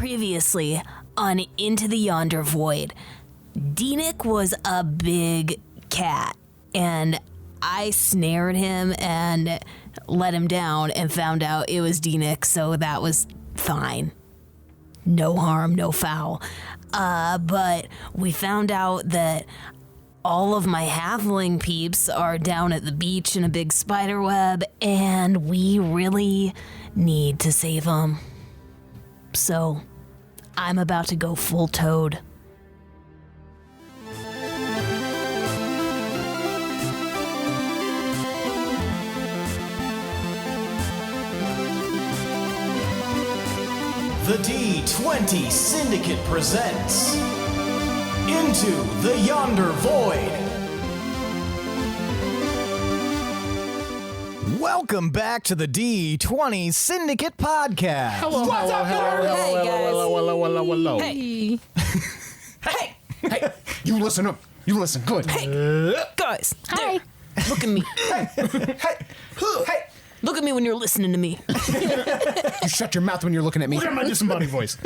Previously on Into the Yonder Void, D-Nick was a big cat, and I snared him and let him down and found out it was D-Nick, so that was fine. No harm, no foul. But we found out that all of my halfling peeps are down at the beach in a big spider web, and we really need to save them. So, I'm about to go full toad. The D20 Syndicate presents Into the Yonder Void. Welcome back to the D20 Syndicate podcast. Hello. Hey. Hey, you listen up. You listen. Good. Hey, guys. Hi. Look at me. Hey. Look at me when you're listening to me. You shut your mouth when you're looking at me. Look at my disembodied voice.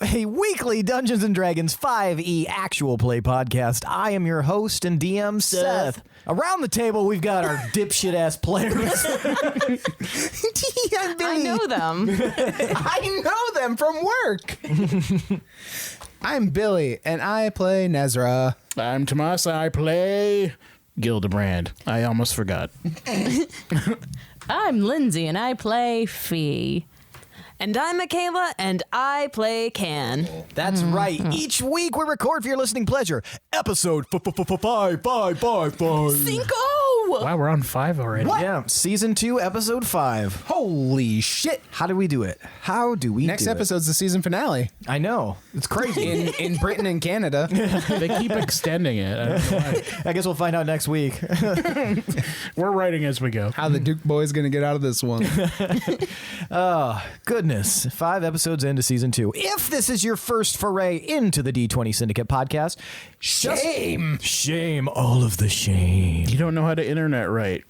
A weekly Dungeons & Dragons 5e actual play podcast. I am your host and DM, Seth. Around the table, we've got our dipshit-ass players. I know them. I know them from work. I'm Billy, and I play Nezrah. I'm Tomas. I play Gildebrand. I almost forgot. I'm Lindsey, and I play Fee. And I'm Michaela, and I play Can. That's right. Each week we record for your listening pleasure. Episode 555. Cinco! Wow, we're on 5 already. What? Yeah, season 2, episode 5. Holy shit. How do we do it? How do we Next do episode's the season finale. it? I know. It's crazy. In Britain and Canada. They keep extending it. I don't know why. I guess we'll find out next week. We're writing as we go. How the Duke boy's gonna get out of this one. Goodness. 5 episodes into season 2. If this is your first foray into the D20 Syndicate podcast, Shame. All of the shame. You don't know how to internet right.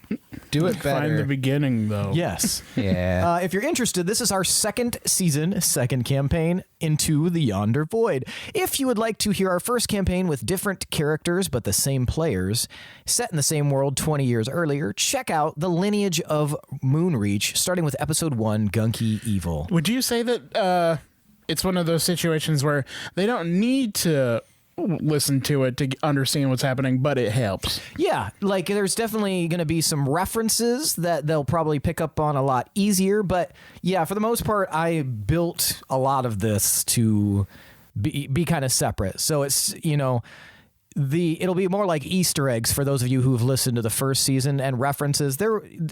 Do it Find the better. beginning, though. Yes. Yeah. If you're interested, this is our second season, second campaign into the Yonder Void. If you would like to hear our first campaign with different characters but the same players, set in the same world 20 years earlier, check out The Lineage of Moonreach, starting with episode 1, Gunky Evil. Would you say that it's one of those situations where they don't need to listen to it to understand what's happening, but it helps? Yeah, like there's definitely going to be some references that they'll probably pick up on a lot easier, but yeah, for the most part, I built a lot of this to be kind of separate. So it's, it'll be more like Easter eggs for those of you who've listened to the first season, and references.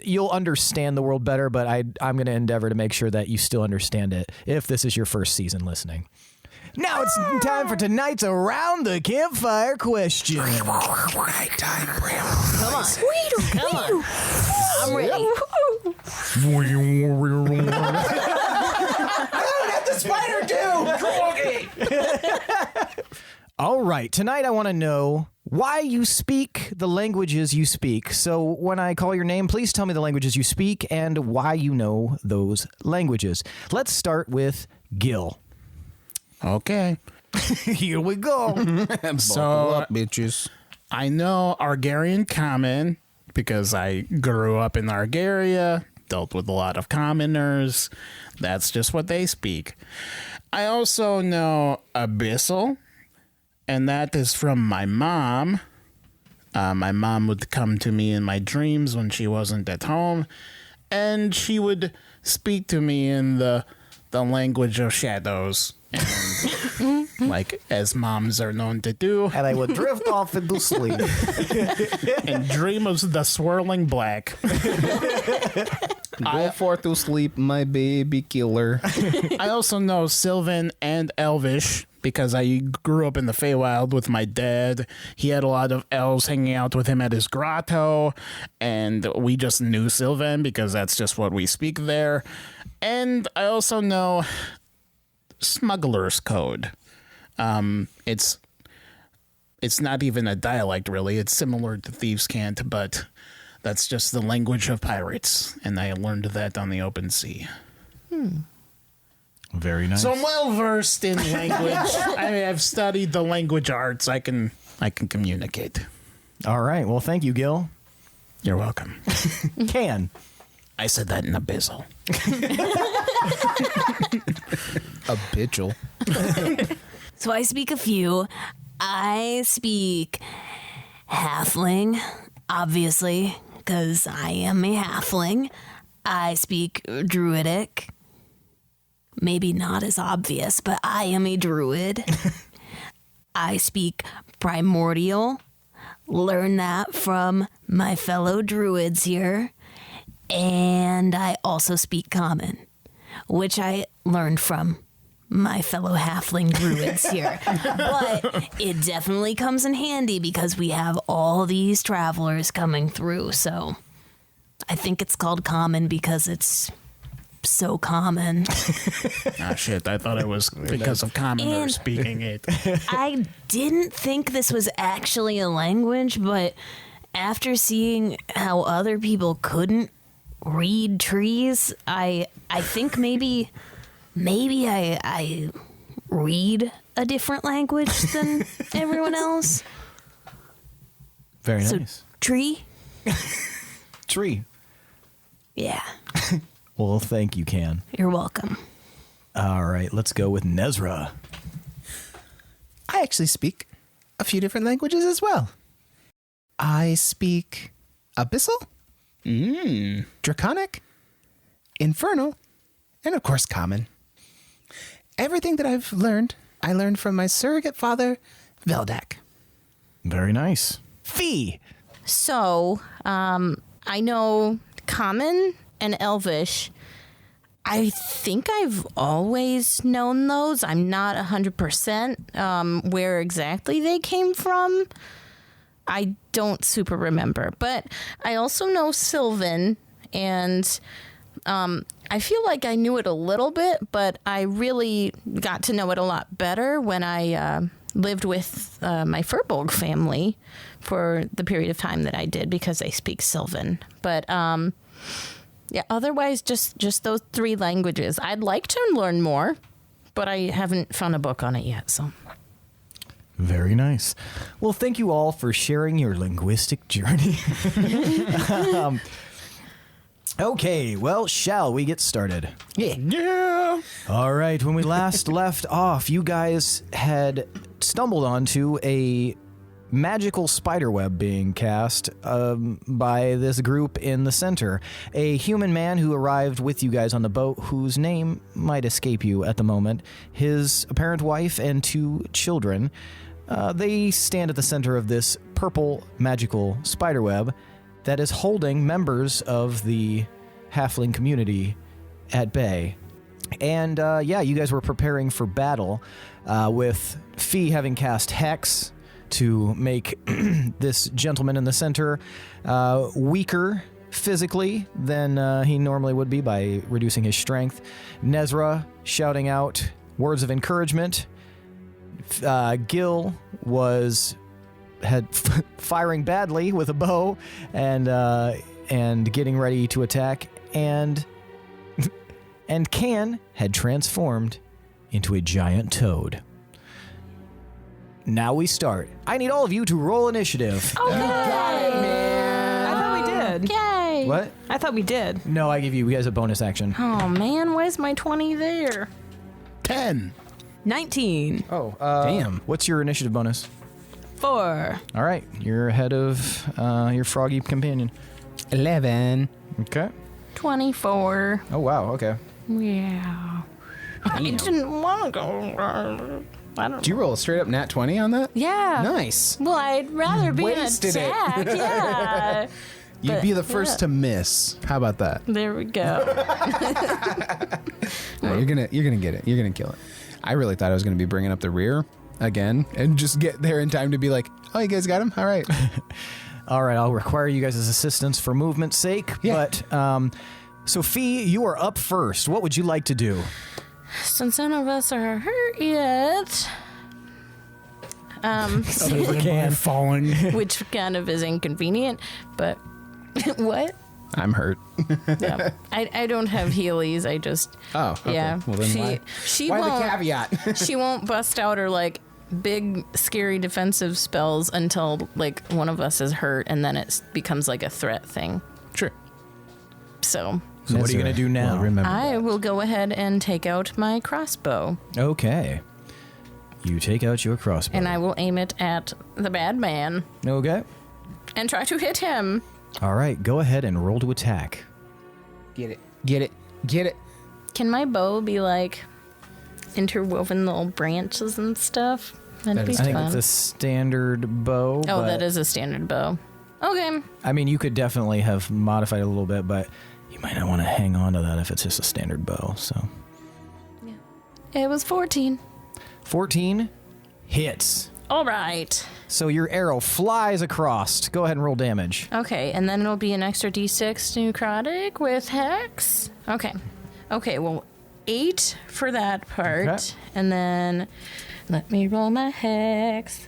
You'll understand the world better, but I'm going to endeavor to make sure that you still understand it if this is your first season listening. Now it's time for tonight's Around the Campfire question. Come on. I'm ready. What did the spider do? All right, tonight I want to know why you speak the languages you speak. So when I call your name, please tell me the languages you speak and why you know those languages. Let's start with Gil. Okay. Here we go. Buckle up, bitches. I know Argarian Common because I grew up in Argaria, dealt with a lot of commoners. That's just what they speak. I also know Abyssal, and that is from my mom. My mom would come to me in my dreams when she wasn't at home, and she would speak to me in the language of shadows. And, like, as moms are known to do. And I would drift off into sleep. And dream of the swirling black. Go forth to sleep, my baby killer. I also know Sylvan and Elvish because I grew up in the Feywild with my dad. He had a lot of elves hanging out with him at his grotto, and we just knew Sylvan because that's just what we speak there. And I also know Smuggler's Code. It's not even a dialect, really. It's similar to Thieves' Cant, but that's just the language of pirates, and I learned that on the open sea. Very nice. So I'm well versed in language. I've studied the language arts. I can communicate. All right. Well, thank you, Gil. You're welcome. Can. I said that in Abyssal. A bitchel. So I speak a few. I speak Halfling, obviously, because I am a Halfling. I speak Druidic. Maybe not as obvious, but I am a Druid. I speak Primordial. Learn that from my fellow Druids here. And I also speak Common, which I learned from my fellow halfling druids here. But it definitely comes in handy because we have all these travelers coming through. So I think it's called Common because it's so common. Ah, shit. I thought it was because of commoners And- speaking it. I didn't think this was actually a language, but after seeing how other people couldn't read trees, I think maybe I read a different language than everyone else. Very So nice. tree? Tree. Yeah. Well, thank you, Can. You're welcome. All right. Let's go with Nezrah. I actually speak a few different languages as well. I speak Abyssal, Draconic, Infernal, and of course Common. Everything that I've learned, I learned from my surrogate father, Veldak. Very nice. Fee. So, I know Common and Elvish. I think I've always known those. I'm not 100% where exactly they came from. I don't super remember. But I also know Sylvan, and I feel like I knew it a little bit, but I really got to know it a lot better when I lived with my Furbolg family for the period of time that I did because they speak Sylvan. But yeah, otherwise just those three languages. I'd like to learn more, but I haven't found a book on it yet. So Very nice. Well, thank you all for sharing your linguistic journey. Okay, well, shall we get started? Yeah. All right, when we last left off, you guys had stumbled onto a magical spiderweb being cast by this group in the center. A human man who arrived with you guys on the boat, whose name might escape you at the moment, his apparent wife and 2 children. They stand at the center of this purple magical spiderweb that is holding members of the halfling community at bay. And yeah, you guys were preparing for battle with Fee having cast Hex to make this gentleman in the center weaker physically than he normally would be by reducing his strength. Nezrah shouting out words of encouragement. Gil had firing badly with a bow and getting ready to attack, and Can had transformed into a giant toad. Now we start. I need all of you to roll initiative. okay. Oh, I thought we did. Yay! What? I thought we did. No, I give you guys a bonus action. Oh man, where's my 20 there? 10. 19. Oh, Damn. What's your initiative bonus? 4. All right, you're ahead of your froggy companion. 11. Okay. 24. Oh wow. Okay. Yeah. I didn't want to go. I don't Did you roll a straight up nat 20 on that? Yeah. Nice. Well, I'd rather be an Wasted it. attack. Yeah. You'd be the first to miss. How about that? There we go. No, you're gonna get it. You're gonna kill it. I really thought I was gonna be bringing up the rear again and just get there in time to be like, oh, you guys got him? All right. All right, I'll require you guys' assistance for movement's sake. Yeah. But, Sophie, you are up first. What would you like to do? Since none of us are hurt yet, Falling. which kind of is inconvenient, but what? I'm hurt. Yeah. I don't have healies. I just Oh, okay. yeah. Well, then she why won't the caveat? she won't bust out her like big scary defensive spells until like one of us is hurt, and then it becomes like a threat thing. Sure. So So what are you going to do now? Well, remember I will go ahead and take out my crossbow, Okay. You take out your crossbow. and I will aim it at the bad man Okay. and try to hit him. All right. Go ahead and roll to attack. Get it. Get it. Get it. Can my bow be like interwoven little branches and stuff? That'd That be is- I think fun. it's a standard bow. Oh, but, that is a standard bow. Okay. I mean, you could definitely have modified it a little bit, but you might not want to hang on to that if it's just a standard bow. So It was 14. 14 hits. All right. So your arrow flies across. Go ahead and roll damage. Okay, and then it'll be an extra d6 necrotic with hex. Okay. Okay, well, 8 for that part. Okay. And then let me roll my hex.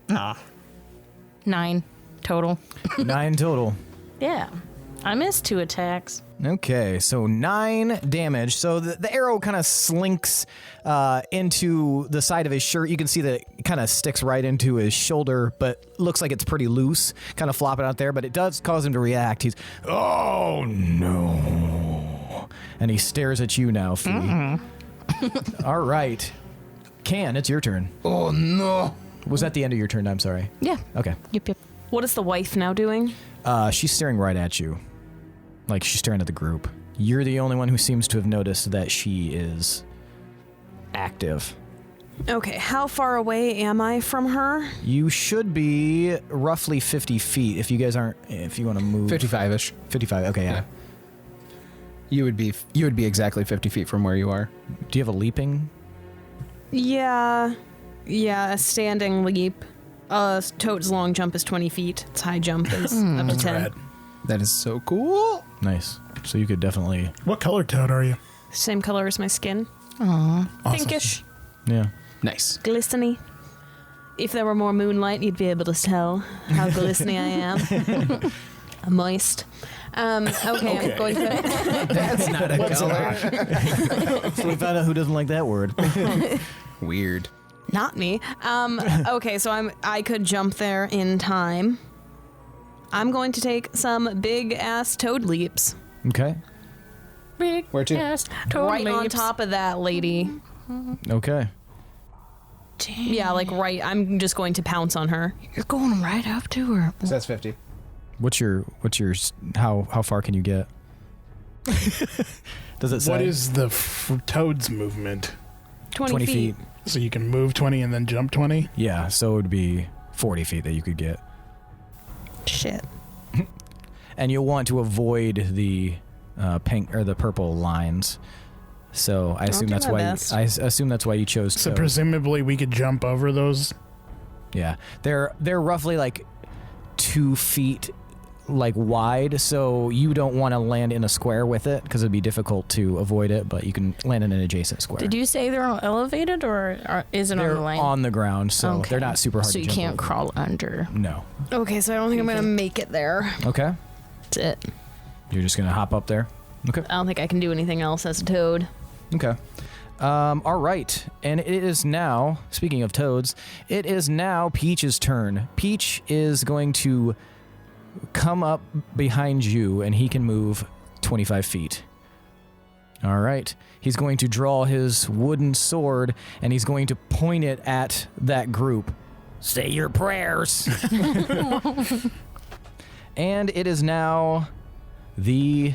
9 total. 9 total. Yeah. I missed 2 attacks. Okay, so 9 damage. So the arrow kind of slinks into the side of his shirt. You can see that it kind of sticks right into his shoulder, but looks like it's pretty loose, kind of flopping out there, but it does cause him to react. He's, oh no. And he stares at you now, Fee. All right. Can, it's your turn. Oh, no. Was that the end of your turn? I'm sorry. Yeah. Okay. Yep. What is the wife now doing? She's staring right at you. Like she's staring at the group. You're the only one who seems to have noticed that she is active. Okay, how far away am I from her? You should be roughly 50 feet if you guys aren't, if you want to move. 55-ish. 55, okay, yeah. You would be exactly 50 feet from where you are. Do you have a leaping? Yeah, a standing leap. Toad's long jump is 20 feet. Its high jump is up to 10. Rad. That is so cool. Nice. So you could definitely, What color toad are you? Same color as my skin. Awesome. Pinkish, yeah. Nice. glisteny. If there were more moonlight, you'd be able to tell how glisteny I am. Moist. Okay, I'm going to... That's not a color. So we found out who doesn't like that word. Weird. Not me. Okay, so I could jump there in time. I'm going to take some big-ass toad leaps. Okay. Big Where to? ass toad Right on leaps. top of that lady. Okay. Yeah, like right. I'm just going to pounce on her. You're going right up to her. So that's 50. What's your, how far can you get? Does it say? What is the toad's movement? 20 feet. So you can move 20 and then jump 20? Yeah, so it would be 40 feet that you could get. Shit. And you'll want to avoid the pink or the purple lines. So I assume do that's my why best. I assume that's why you chose So toad. presumably we could jump over those? Yeah, they're roughly like 2 feet like wide, so you don't want to land in a square with it because it'd be difficult to avoid it, but you can land in an adjacent square. Did you say they're all elevated, or is it They're on the line? on the ground, so Okay. they're not super hard So to you jump can't over. crawl under. No. Okay, so I don't think I'm going to make it there. Okay. That's it. You're just gonna hop up there. Okay. I don't think I can do anything else as a toad. Okay. All right. And it is now, speaking of toads, it is now Peach's turn. Peach is going to come up behind you, and he can move 25 feet. All right. He's going to draw his wooden sword, and he's going to point it at that group. Say your prayers. And it is now the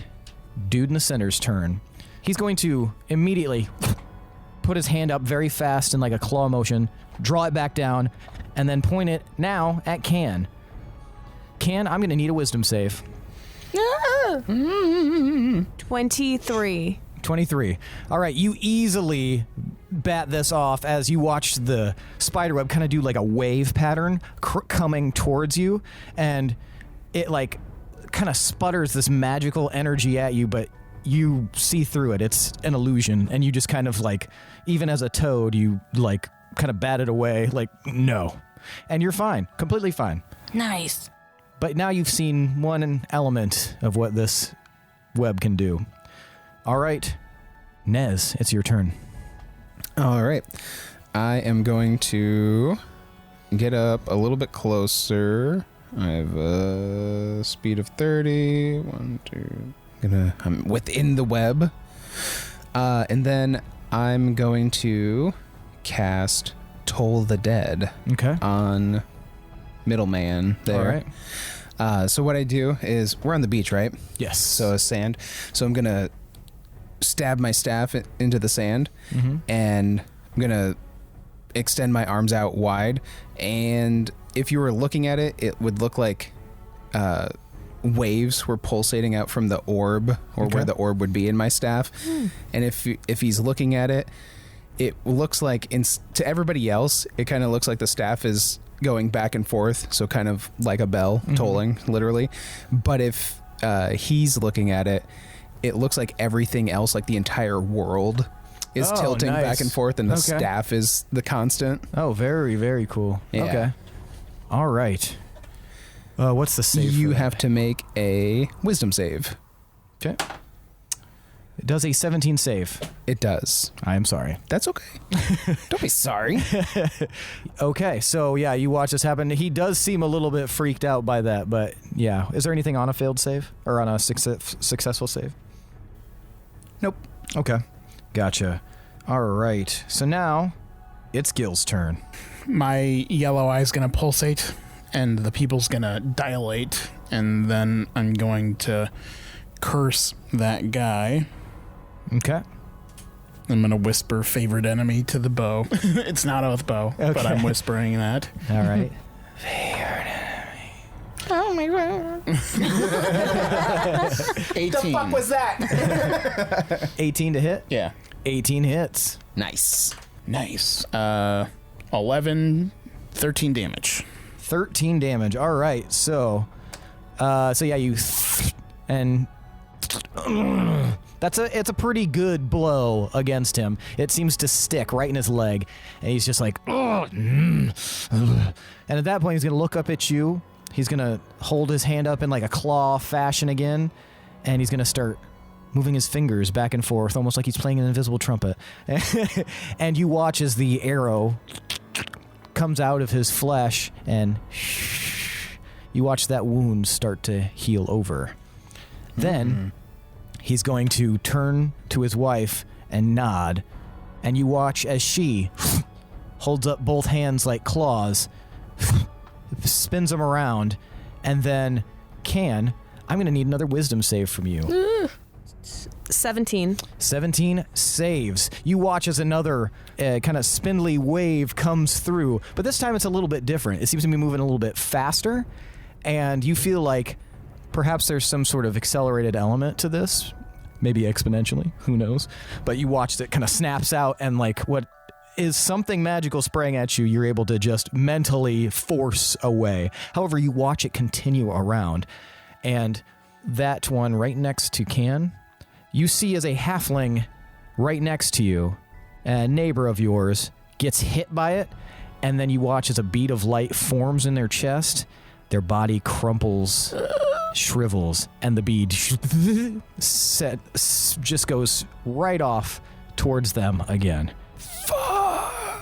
dude in the center's turn. He's going to immediately put his hand up very fast in like a claw motion, draw it back down, and then point it now at Can. Can, I'm going to need a wisdom save. 23. 23. All right, you easily bat this off as you watch the spiderweb kind of do like a wave pattern coming towards you, and it like kind of sputters this magical energy at you, but you see through it. It's an illusion, and you just kind of like, even as a toad, you like kind of bat it away, like, no. And you're fine, completely fine. Nice. But now you've seen one element of what this web can do. All right, Nez, it's your turn. All right. I am going to get up a little bit closer. I have a speed of 30. 1, 2. I'm within the web. And then I'm going to cast Toll the Dead on Middleman there. All right. So what I do is, we're on the beach, right? Yes. So sand. So I'm going to stab my staff into the sand, and I'm going to extend my arms out wide. And if you were looking at it, it would look like waves were pulsating out from the orb, or where the orb would be in my staff. And if he's looking at it, it looks like, to everybody else, it kind of looks like the staff is going back and forth, so kind of like a bell tolling, literally. But if he's looking at it, it looks like everything else, like the entire world, is tilting back and forth, and the staff is the constant. Oh, very, very cool. Yeah. Okay. All right. What's the save? You for have to make a wisdom save. Okay. It does a 17 save. It does. I am sorry. That's okay. Don't be sorry. Okay, so yeah, you watch this happen. He does seem a little bit freaked out by that, but yeah. Is there anything on a failed save? Or on a successful save? Nope. Okay. Gotcha. All right. So now it's Gil's turn. My yellow eye's going to pulsate, and the pupil's going to dilate, and then I'm going to curse that guy. Okay. I'm going to whisper favorite enemy to the bow. It's not with bow, but I'm whispering that. All right. Oh my god. 18. The fuck was that? 18 to hit? Yeah. 18 hits. Nice. Nice. 11, 13 damage. 13 damage. All right. So yeah, you and it's a pretty good blow against him. It seems to stick right in his leg, and he's just like, and at that point he's gonna look up at you. He's gonna hold his hand up in like a claw fashion again, and he's gonna start moving his fingers back and forth, almost like he's playing an invisible trumpet. And you watch as the arrow comes out of his flesh, and you watch that wound start to heal over. Then he's going to turn to his wife and nod, and you watch as she holds up both hands like claws, spins them around, and then I'm going to need another wisdom save from you. 17. 17 saves. You watch as another kind of spindly wave comes through, but this time it's a little bit different. It seems to be moving a little bit faster, and you feel like perhaps there's some sort of accelerated element to this, maybe exponentially, who knows? But you watch that kind of snaps out, and like what is something magical spraying at you, you're able to just mentally force away. However, you watch it continue around, and that one right next to Can, you see as a halfling right next to you, a neighbor of yours, gets hit by it, and then you watch as a bead of light forms in their chest, their body crumples, shrivels, and the bead just goes right off towards them again.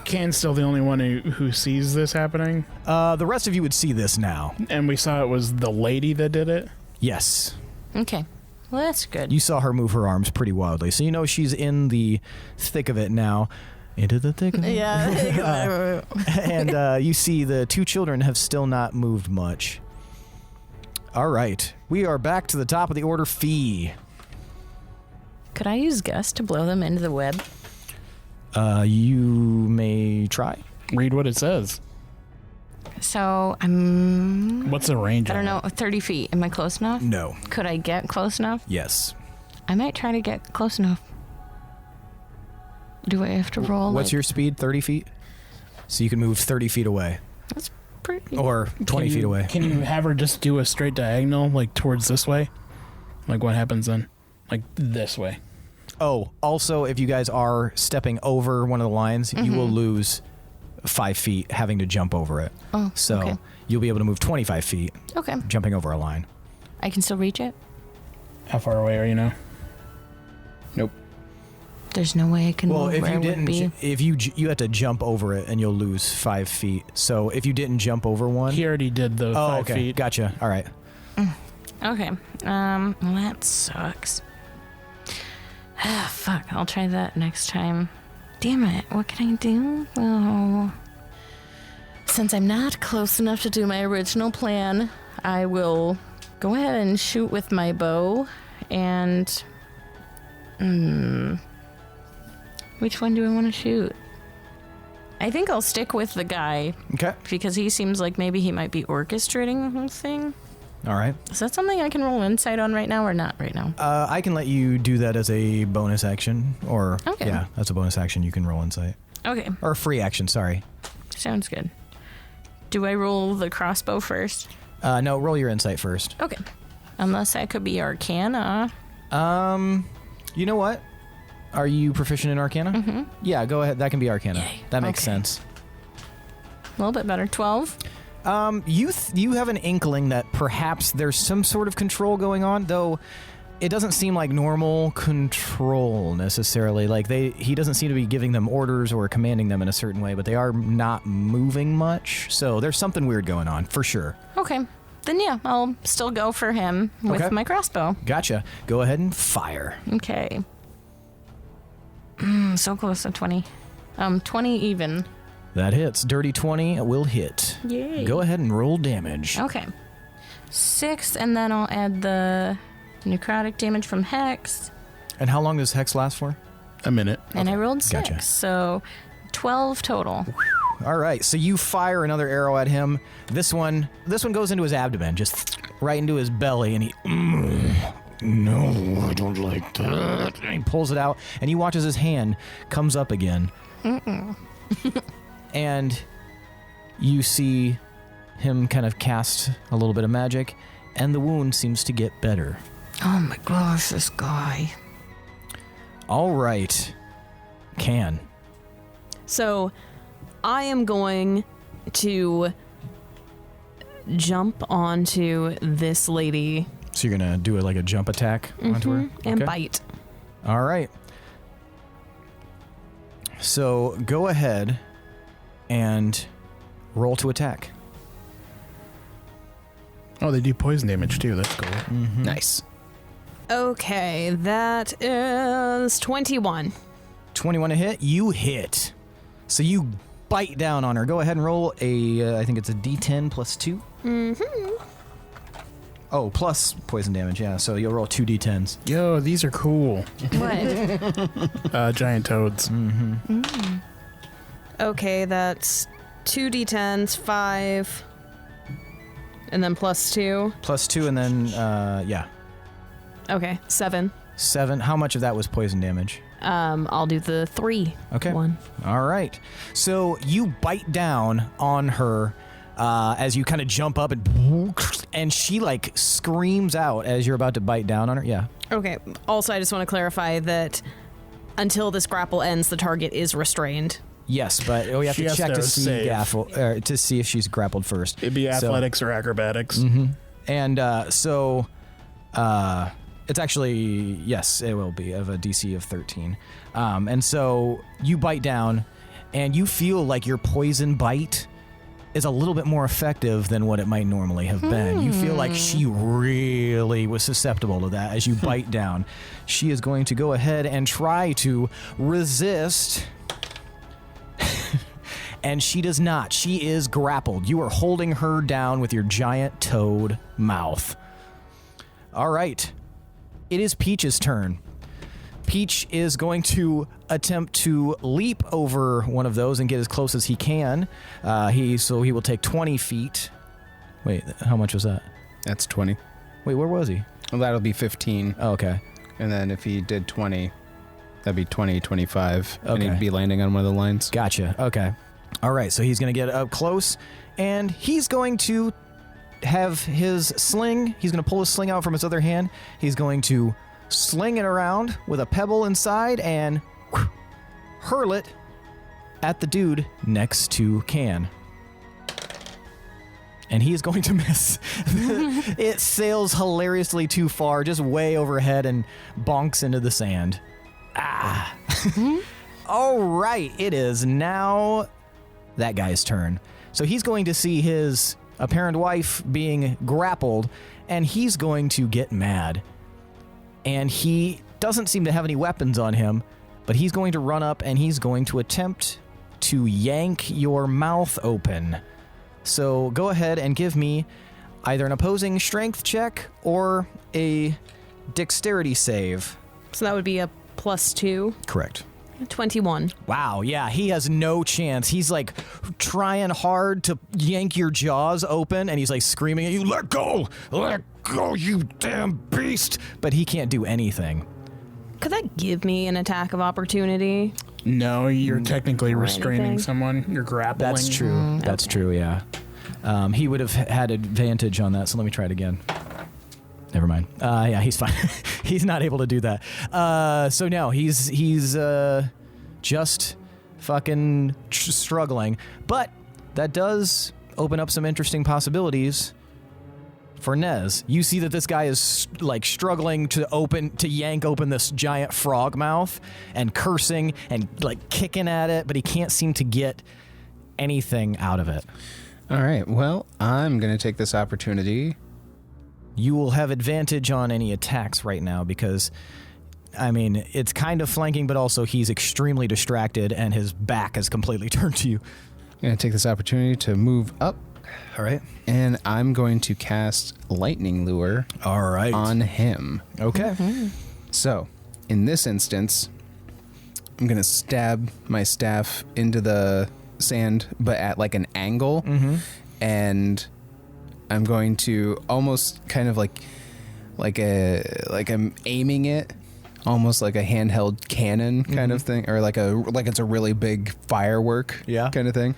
Can's still the only one who sees this happening. The rest of you would see this now. And we saw it was the lady that did it. Yes. Okay. Well, that's good. You saw her move her arms pretty wildly, so you know she's in the thick of it now. Into the thick of it. Yeah. And you see the two children have still not moved much. All right. We are back to the top of the order. Fee. Could I use Gust to blow them into the web? You may try. Read what it says. So I'm... What's the range? I don't know, 30 feet. Am I close enough? No. Could I get close enough? Yes. I might try to get close enough. Do I have to roll? What's your speed? 30 feet? So you can move 30 feet away. That's pretty... Or 20 feet away. Can you have her just do a straight diagonal, like towards this way? Like what happens then? Like this way. Oh, also, if you guys are stepping over one of the lines, you will lose 5 feet having to jump over it. Oh, so okay. you'll be able to move 25 feet Okay. jumping over a line. I can still reach it? How far away are you now? Nope. There's no way I can Well, move if where you I would didn't, be. if you have to jump over it, and you'll lose 5 feet. So if you didn't jump over one, He already did the 5 okay, feet. gotcha. All right. Okay. Well, that sucks. Fuck. I'll try that next time. Damn it. What can I do? Oh. Since I'm not close enough to do my original plan, I will go ahead and shoot with my bow. And... which one do I want to shoot? I think I'll stick with the guy Okay. because he seems like maybe he might be orchestrating the whole thing. All right. Is that something I can roll insight on right now or not right now? I can let you do that as a bonus action, or Okay. yeah, that's a bonus action. You can roll insight, Okay, or a free action. Sorry. sounds good. Do I roll the crossbow first? No, roll your insight first. Okay. Unless that could be Arcana. You know what? Are you proficient in Arcana? Mm-hmm. Yeah, go ahead. That can be Arcana. Yay. That makes Okay. sense. A little bit better. 12. You have an inkling that perhaps there's some sort of control going on, though it doesn't seem like normal control necessarily. Like he doesn't seem to be giving them orders or commanding them in a certain way, but they are not moving much. So there's something weird going on for sure. Okay. Then yeah, I'll still go for him with Okay. my crossbow. Gotcha. Go ahead and fire. Okay. So close to 20. 20 even. That hits. Dirty 20 will hit. Yay. Go ahead and roll damage. Okay. 6, and then I'll add the necrotic damage from Hex. And how long does Hex last for? A minute. And I rolled 6, Gotcha. so 12 total. All right, so you fire another arrow at him. This one goes into his abdomen, just right into his belly, and he, no, I don't like that. And he pulls it out, and you watch as his hand comes up again. And you see him kind of cast a little bit of magic, and the wound seems to get better. Oh my gosh, this guy. All right, Can. So I am going to jump onto this lady So you're gonna do like a jump attack onto her? and Okay. bite. All right. So go ahead and roll to attack. Oh, they do poison damage too. That's cool. Nice. Okay, that is 21. 21 to hit. You hit. So you bite down on her. Go ahead and roll I think it's a D10 plus 2. Mm-hmm. Oh, plus poison damage, yeah. So you'll roll 2 D10s. Yo, these are cool. What? Giant toads. Okay, that's 2d10s, 5, and then plus 2. Plus 2 and then, yeah. Okay, 7. 7. How much of that was poison damage? I'll do the 3 Okay. one. All right. So you bite down on her as you kind of jump up and she like screams out as you're about to bite down on her. Yeah. Okay, also I just want to clarify that until this grapple ends, the target is restrained. Yes, but we have She to has check to to see save. to see if she's grappled first. It'd be So- athletics or acrobatics. And it's actually, yes, it will be of a DC of 13. And so you bite down and you feel like your poison bite is a little bit more effective than what it might normally have been. You feel like she really was susceptible to that as you bite down. She is going to go ahead and try to resist. And she does not. She is grappled. You are holding her down with your giant toad mouth. All right. It is Peach's turn. Peach is going to attempt to leap over one of those and get as close as he can. He will take 20 feet. Wait, how much was that? That's 20. Wait, where was he? Well, that'll be 15. Oh, okay. And then if he did 20, that'd be 20, 25. And Okay. he'd be landing on one of the lines. Gotcha. Okay. All right, so he's going to get up close, and he's going to have his sling. He's going to pull his sling out from his other hand. He's going to sling it around with a pebble inside and hurl it at the dude next to Can. And he is going to miss. It sails hilariously too far, just way overhead, and bonks into the sand. Ah. All right, it is now that guy's turn. So he's going to see his apparent wife being grappled, and he's going to get mad. And he doesn't seem to have any weapons on him, but he's going to run up and he's going to attempt to yank your mouth open. So go ahead and give me either an opposing strength check or a dexterity save. So that would be a +2. Correct. 21. Wow, yeah, he has no chance. He's like trying hard to yank your jaws open, and he's like screaming at you, let go, you damn beast. But he can't do anything. Could that give me an attack of opportunity? No, you're technically restraining anything? someone. You're grappling. That's true. That's true, yeah. He would have had advantage on that, so let me try it again. Never mind. Yeah, he's fine. He's not able to do that. So no, he's just fucking struggling. But that does open up some interesting possibilities for Nez. You see that this guy is like struggling to yank open this giant frog mouth and cursing and like kicking at it, but he can't seem to get anything out of it. All right. Well, I'm going to take this opportunity. You will have advantage on any attacks right now because, I mean, it's kind of flanking, but also he's extremely distracted and his back is completely turned to you. I'm going to take this opportunity to move up. All right. And I'm going to cast Lightning Lure All right. on him. Okay. Mm-hmm. So, in this instance, I'm going to stab my staff into the sand, but at like an angle. Mm-hmm. And I'm going to almost kind of like I'm aiming it, almost like a handheld cannon kind of thing, or like it's a really big firework kind of thing.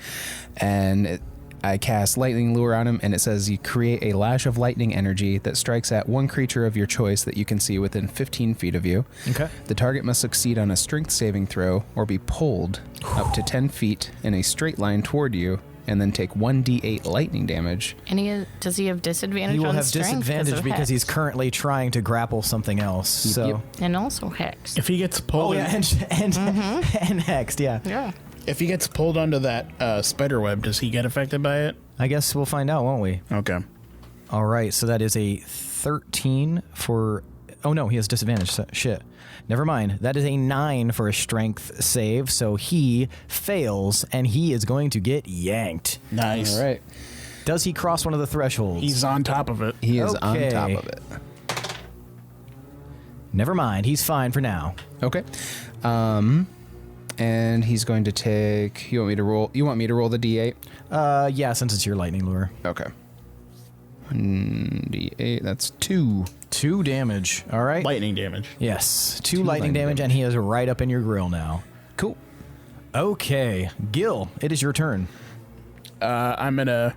And I cast Lightning Lure on him, and it says you create a lash of lightning energy that strikes at one creature of your choice that you can see within 15 feet of you. Okay. The target must succeed on a strength saving throw or be pulled up to 10 feet in a straight line toward you, and then take 1d8 lightning damage. And does he have disadvantage He will on have strength disadvantage because he's currently trying to grapple something else. So. Yep. and also hex. If he gets pulled, Oh yeah, and hexed, yeah. Yeah. if he gets pulled onto that spider web, does he get affected by it? I guess we'll find out, won't we? Okay. All right, so that is a 13 for... Oh, no, he has disadvantage. Shit. Never mind. That is a 9 for a strength save, so he fails, and he is going to get yanked. Nice. All right. Does he cross one of the thresholds? He's on top of it. He is Okay. on top of it. Never mind. He's fine for now. Okay. And he's going to take... You want me to roll the D8? Yeah, since it's your lightning lure. Okay. D8, that's 2. 2 damage. All right. Lightning damage. Yes. 2 2 lightning damage, and he is right up in your grill now. Cool. Okay. Gil, it is your turn. I'm going to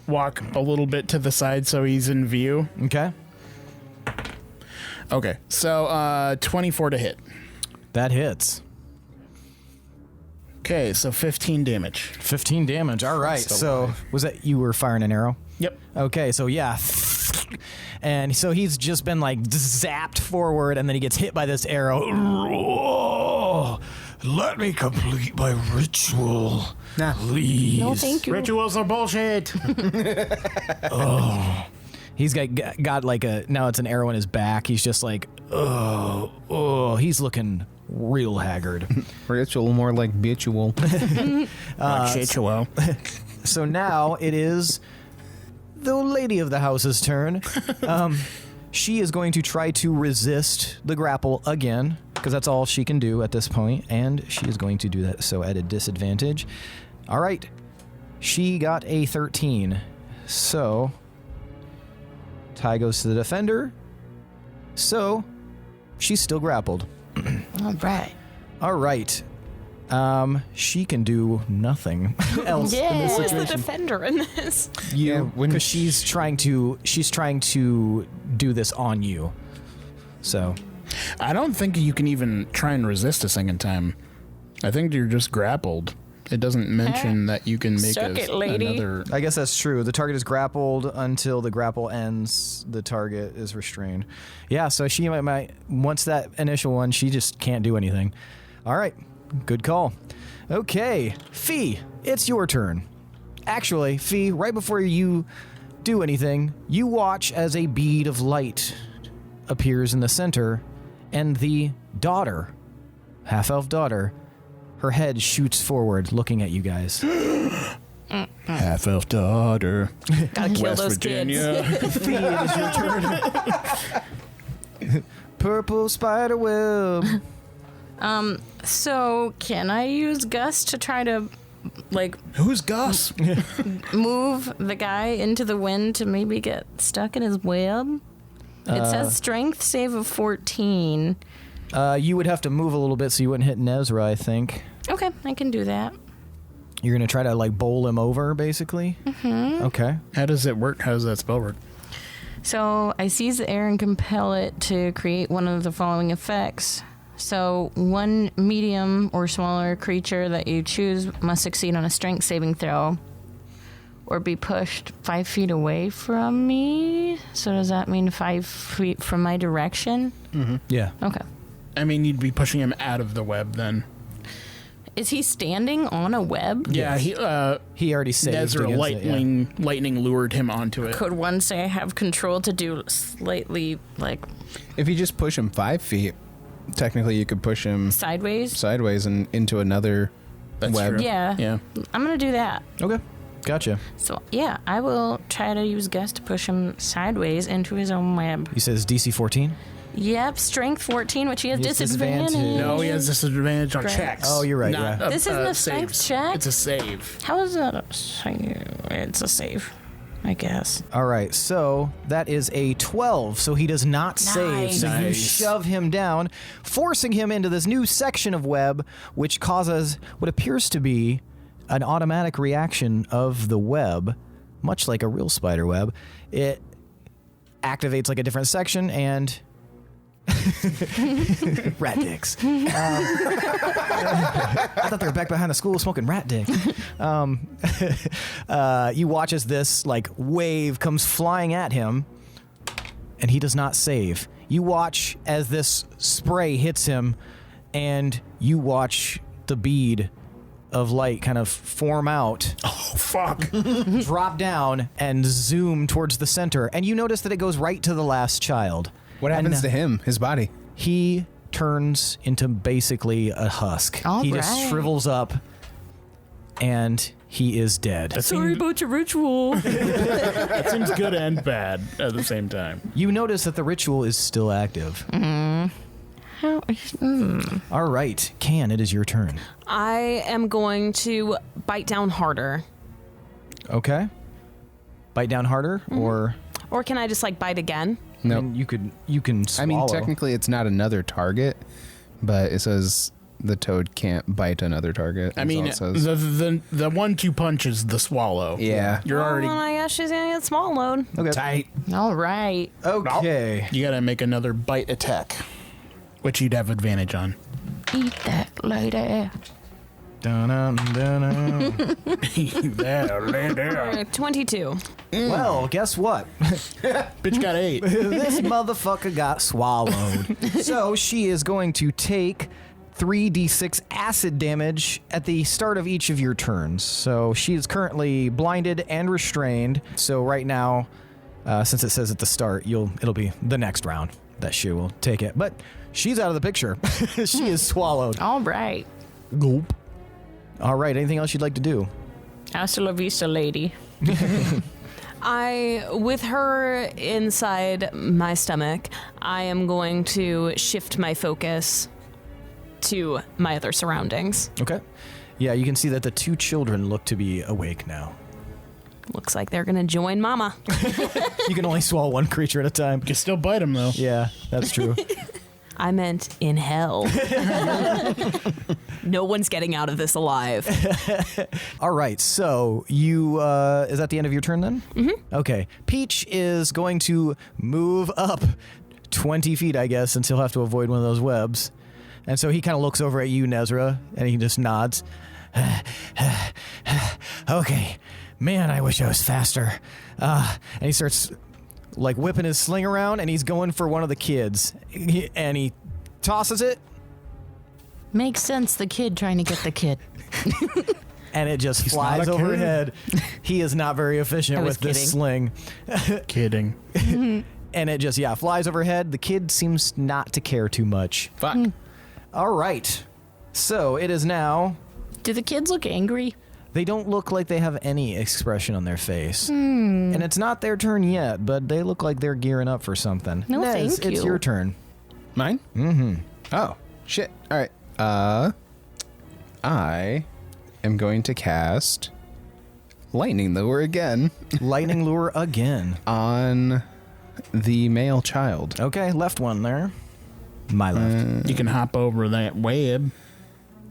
walk a little bit to the side so he's in view. Okay. Okay. So 24 to hit. That hits. Okay, so 15 damage. 15 damage. All right. Still So alive. was that you were firing an arrow? Yep. Okay, so yeah. And so he's just been like zapped forward, and then he gets hit by this arrow. Oh, let me complete my ritual. Nah. Please. No, thank you. Rituals are bullshit. He's got like now it's an arrow in his back. He's just like, oh, he's looking real haggard. Ritual, more like bitual. Ritual. So now it is the lady of the house's turn. She is going to try to resist the grapple again, because that's all she can do at this point, and she is going to do that so at a disadvantage. All right. She got a 13. So tie goes to the defender. So she's still grappled. All right. All right. She can do nothing else in this Who's the situation. defender in this? You, because she's trying to do this on you. So I don't think you can even try and resist a second time. I think you're just grappled. It doesn't mention that you can make Suck it, lady. another. I guess that's true. The target is grappled until the grapple ends. The target is restrained. Yeah, so she might once that initial one, she just can't do anything. All right, good call. Okay, Fee, it's your turn. Actually, Fee, right before you do anything, you watch as a bead of light appears in the center, and the daughter, half-elf daughter, her head shoots forward, looking at you guys. Half-elf daughter. Gotta kill West those Virginia. kids. Fee, it is your turn. Purple spider web. So can I use Gus to try to, like, Who's Gus? move the guy into the wind to maybe get stuck in his web? It says strength save of 14. You would have to move a little bit so you wouldn't hit Nezrah, I think. Okay, I can do that. You're going to try to, like, bowl him over, basically? Mm-hmm. Okay. How does it work? How does that spell work? So I seize the air and compel it to create one of the following effects. So one medium or smaller creature that you choose must succeed on a strength saving throw or be pushed 5 feet away from me. So does that mean 5 feet from my direction? Mm-hmm. Yeah. Okay. I mean, you'd be pushing him out of the web then. Is he standing on a web? Yeah, he already saved Nezrah against it, yeah. lightning lured him onto it. Could one say I have control to do slightly, like, If you just push him 5 feet, technically you could push him sideways? sideways and into another That's web. true. Yeah. Yeah. I'm going to do that. Okay. Gotcha. So, yeah, I will try to use Gus to push him sideways into his own web. You said it's DC 14? Yep, strength 14, which he has He has disadvantage. disadvantage. No, he has disadvantage on Right. checks. Oh, you're right, Not yeah. This isn't a saves. strength check? It's a save. How is that a save? It's a save, I guess. All right, so that is a 12, so he does not save. So you Nice. shove him down, forcing him into this new section of web, which causes what appears to be an automatic reaction of the web, much like a real spider web. It activates like a different section and... rat dicks. I thought they were back behind the school smoking rat dick. You watch as this like wave comes flying at him, and he does not save. You watch as this spray hits him, and you watch the bead of light kind of form out, Oh, fuck. drop down, and zoom towards the center. And you notice that it goes right to the last child. What happens to him, his body? He turns into basically a husk. All he just right. shrivels up, and he is dead. Sorry about your ritual. That seems good and bad at the same time. You notice that the ritual is still active. All right, Can, it is your turn. I am going to bite down harder. Okay. Bite down harder, or Or can I just like bite again? No. I mean, you can swallow. I mean, technically it's not another target, but it says the toad can't bite another target. I mean, That's all it says. the 1-2 punch is the swallow. Yeah. You're already Oh my gosh, she's gonna get swallowed. Okay. tight. All right. Okay. You gotta make another bite attack, which you'd have advantage on. Eat that lady. Dun-dun, dun-dun. There, lay there. 22. Well, guess what? Bitch got 8. This motherfucker got swallowed. So she is going to take 3d6 acid damage at the start of each of your turns. So she is currently blinded and restrained. So right now, since it says at the start, it'll be the next round that she will take it. But she's out of the picture. She is swallowed. All right. Gulp. All right. Anything else you'd like to do? Hasta la vista, lady. With her inside my stomach, I am going to shift my focus to my other surroundings. Okay. Yeah, you can see that the two children look to be awake now. Looks like they're gonna join Mama. You can only swallow one creature at a time. You can still bite him though. Yeah, that's true. I meant in hell. No one's getting out of this alive. All right, so you, is that the end of your turn then? Mm-hmm. Okay. Peach is going to move up 20 feet, I guess, since he'll have to avoid one of those webs. And so he kind of looks over at you, Nezrah, and he just nods. Okay. Man, I wish I was faster. And he starts like whipping his sling around, and he's going for one of the kids. And he tosses it. Makes sense, the kid trying to get the kid. And it just He's flies not a kid. overhead. He is not very efficient with this sling. Kidding. And it just, flies overhead. The kid seems not to care too much. Fuck. All right. So it is now. Do the kids look angry? They don't look like they have any expression on their face. And it's not their turn yet, but they look like they're gearing up for something. No, Nez, thank it's you. your turn. Mine? Mm-hmm. Oh, shit. All right. I am going to cast Lightning Lure again Lightning lure again. on the male child. Okay, left one there. My left. You can hop over that web.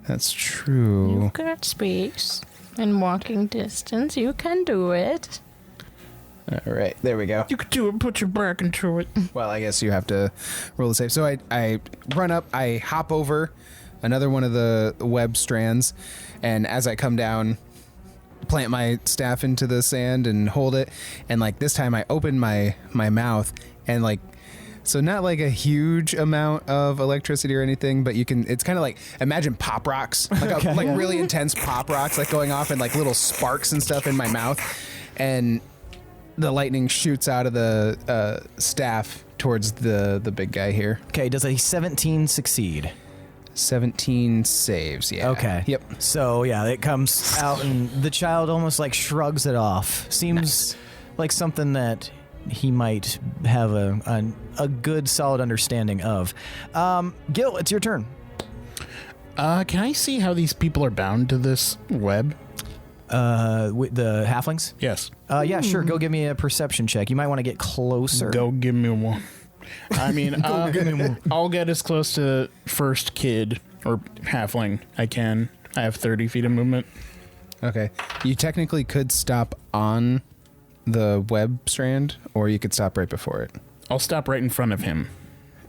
That's true. You've got space and walking distance. You can do it. All right, there we go. You could do it, put your back into it. Well, I guess you have to roll the save. So I run up, I hop over another one of the web strands, and as I come down, plant my staff into the sand and hold it, and like this time I open my mouth, and like, so not like a huge amount of electricity or anything, but you can, it's kind of like, imagine pop rocks, like like really intense pop rocks like going off, and like little sparks and stuff in my mouth, and the lightning shoots out of the staff towards the big guy here. Okay, does a 17 succeed? 17 saves, yeah. Okay. Yep. So, it comes out, and the child almost like shrugs it off. Seems like something that he might have a good, solid understanding of. Gil, it's your turn. Can I see how these people are bound to this web? With the halflings? Yes. Yeah, sure. Go give me a perception check. You might want to get closer. Go give me one. I mean, I'll get as close to first kid or halfling I can. I have 30 feet of movement. Okay. You technically could stop on the web strand, or you could stop right before it. I'll stop right in front of him.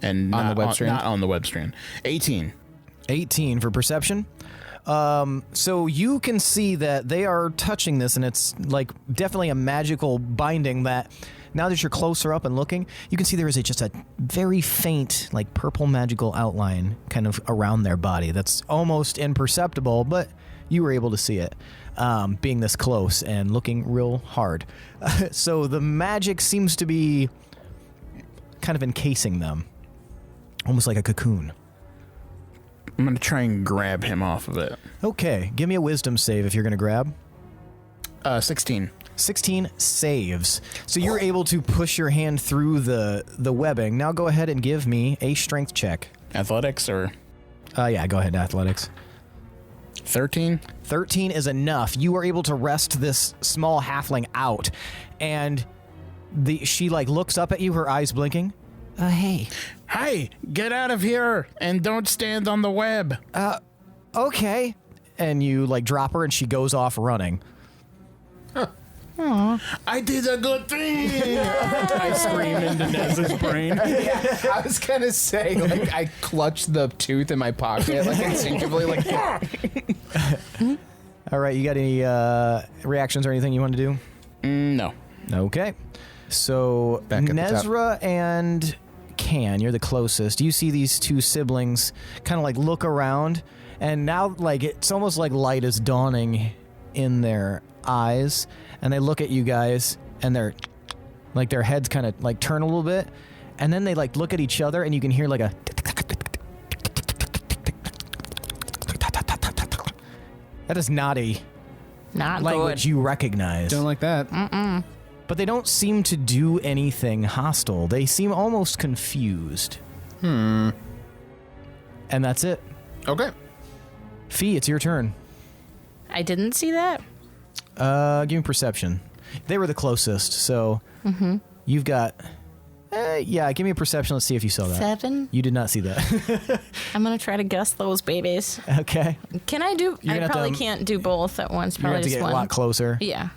And On not the web strand? Not on the web strand. 18. 18 for perception. So you can see that they are touching this, and it's like definitely a magical binding that now that you're closer up and looking, you can see there is just a very faint, like purple magical outline kind of around their body that's almost imperceptible, but you were able to see it being this close and looking real hard. So the magic seems to be kind of encasing them, almost like a cocoon. I'm going to try and grab him off of it. Okay, give me a wisdom save if you're going to grab. 16. 16 saves. So you're able to push your hand through the webbing. Now go ahead and give me a strength check. Athletics or Yeah, go ahead, athletics. 13? 13 is enough. You are able to wrest this small halfling out, and she like looks up at you, her eyes blinking. Hey. Hey, get out of here and don't stand on the web. Okay. And you like drop her, and she goes off running. I did a good thing. I scream into Nez's brain. I was going to say, like, I clutched the tooth in my pocket, like, instinctively, like, All right, you got any reactions or anything you want to do? No. Okay. So Back at the top. Nezrah and Can, you're the closest. You see these two siblings kind of like look around, and now like it's almost like light is dawning in their eyes, and they look at you guys, and they're like their heads kind of like turn a little bit, and then they like look at each other, and you can hear like a that is not a Not language good. you recognize. don't like that. But they don't seem to do anything hostile. They seem almost confused. And that's it. Okay. Fee, it's your turn. I didn't see that. Give me perception. They were the closest, so you've got... give me a perception. Let's see if you saw that. 7. You did not see that. I'm going to try to guess those babies. Okay. Can I do... You're I gonna have probably to- can't do both at once. You're going Probably to have to just get one. a lot closer. Yeah.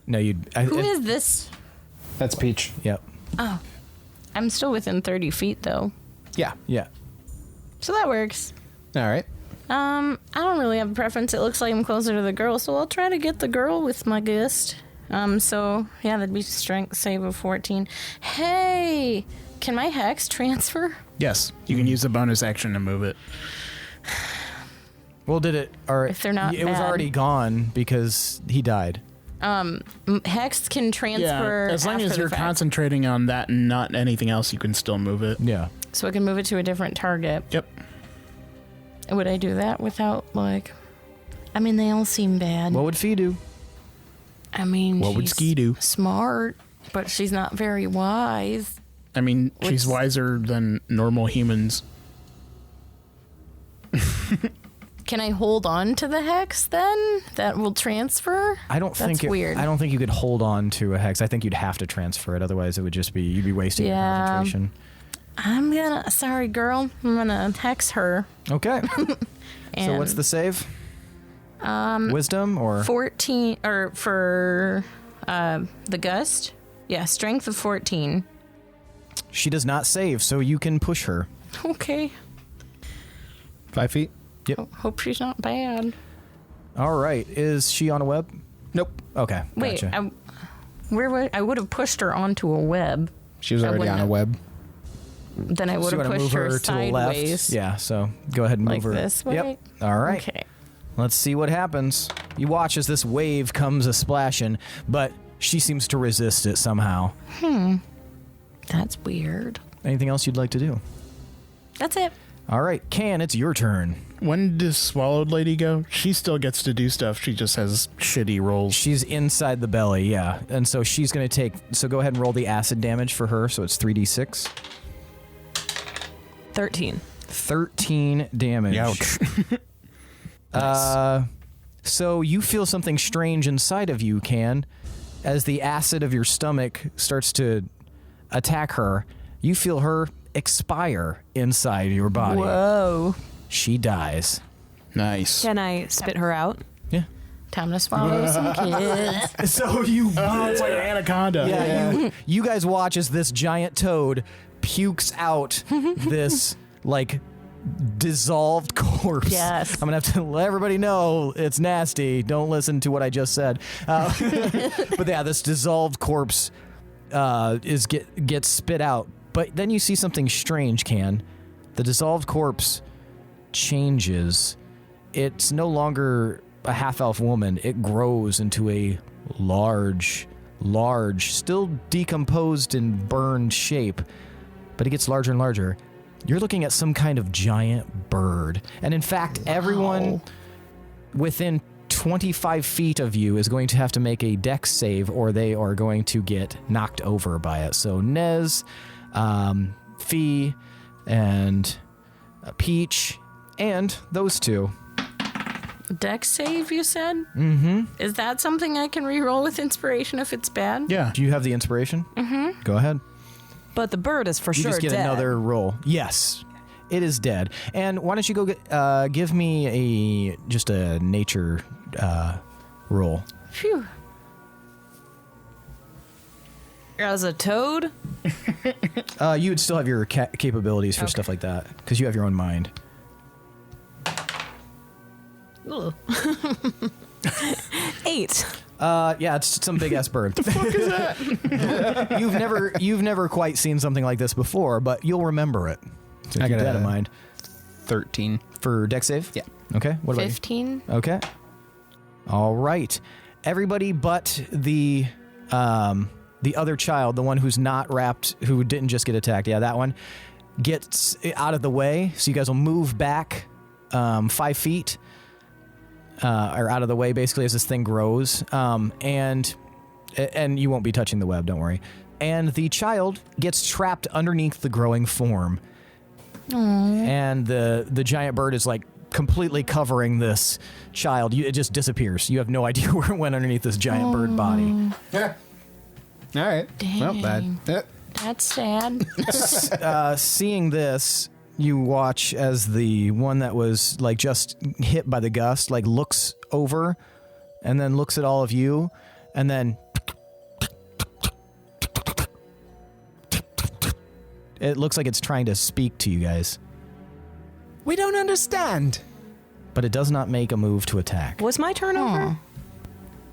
No, you... Who is this? That's Peach. Yep. Oh. I'm still within 30 feet, though. Yeah. Yeah. So that works. All right. I don't really have a preference. It looks like I'm closer to the girl, so I'll try to get the girl with my gust. So yeah, that'd be strength save of 14. Hey, can my hex transfer? Yes, you can use the bonus action to move it. Well, did it? Or If they're not it was bad. already gone because he died. Hex can transfer. Yeah, as long after as the you're fact. concentrating on that and not anything else, you can still move it. Yeah. So I can move it to a different target. Yep. Would I do that without, like... I mean, they all seem bad. What would Fee do? I mean, What would she's Ski do? smart, but she's not very wise. I mean, she's What's- wiser than normal humans. Can I hold on to the hex then? That will transfer? I don't think That's weird. I don't think you could hold on to a hex. I think you'd have to transfer it. Otherwise, it would just be you'd be wasting your Yeah. concentration. Sorry, girl. I'm gonna hex her. Okay. And So what's the save? Wisdom or 14 or for the gust? Yeah, strength of 14. she does not save, so you can push her. Okay. 5 feet. Hope she's not bad. All right. Is she on a web? Nope. Okay. Wait, Gotcha. I would have pushed her onto a web. She was I already on a wouldn't web. Then I So would you have wanna pushed move her to the left? sideways. Yeah. So go ahead and Like move her this way? Yep. All right. Okay. Let's see what happens. You watch as this wave comes a splashing, but she seems to resist it somehow. That's weird. Anything else you'd like to do? That's it. All right, Can, it's your turn. When does Swallowed Lady go? She still gets to do stuff. She just has shitty rolls. She's inside the belly, yeah. And so she's going to take... So go ahead and roll the acid damage for her. So it's 3d6. 13. 13 damage. Ouch. So you feel something strange inside of you, Can. As the acid of your stomach starts to attack her, you feel her expire inside your body. Whoa. She dies. Nice. Can I spit her out? Yeah. Time to swallow some kids. So you... Oh, it's like an anaconda. Yeah, you guys watch as this giant toad pukes out this, like, dissolved corpse. Yes. I'm going to have to let everybody know it's nasty. Don't listen to what I just said. But yeah, this dissolved corpse gets spit out. But then you see something strange, Can. The dissolved corpse changes. It's no longer a half-elf woman. It grows into a large, still decomposed and burned shape, but it gets larger and larger. You're looking at some kind of giant bird. And in fact, everyone within 25 feet of you is going to have to make a dex save or they are going to get knocked over by it. So Nez, Fee, and Peach, and those two. Dex save, you said? Mm-hmm. Is that something I can reroll with inspiration if it's bad? Yeah. Do you have the inspiration? Mm-hmm. Go ahead. But the bird is for You sure just get dead. another roll. Yes, it is dead. And why don't you go give me just a nature roll? Phew. As a toad? You would still have your capabilities for stuff like that because you have your own mind. Ugh. 8. Yeah, it's some big ass bird. The fuck is that? You've never quite seen something like this before, but you'll remember it. So I keep got that in a- mind. 13. For dex save? Yeah. Okay. What about you? 15. Okay. All right. Everybody but the other child, the one who's not wrapped, who didn't just get attacked. Yeah, that one gets out of the way. So you guys will move back 5 feet. Or out of the way, basically, as this thing grows, and you won't be touching the web. Don't worry. And the child gets trapped underneath the growing form, and the giant bird is like completely covering this child. It just disappears. You have no idea where it went underneath this giant bird body. Yeah. All right. Well, Dang. That's sad. Seeing this, you watch as the one that was like just hit by the gust like looks over and then looks at all of you and then it looks like it's trying to speak to you guys. We don't understand. But it does not make a move to attack. Was my turn over?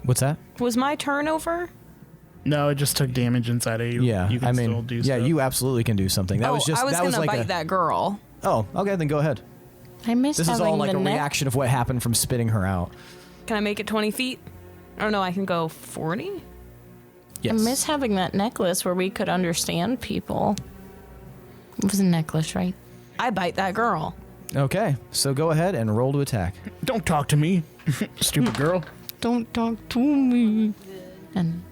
What's that? Was my turn over? No, it just took damage inside of you. Yeah, you can still do stuff. you absolutely can do something. That was just I was that gonna was like bite that girl. Oh, okay, then go ahead. I miss This is having all like the a reaction of what happened from spitting her out. Can I make it 20 feet? Oh no, I can go 40? Yes. I miss having that necklace where we could understand people. It was a necklace, right? I bite that girl. Okay, so go ahead and roll to attack. Don't talk to me, stupid girl. Don't talk to me. And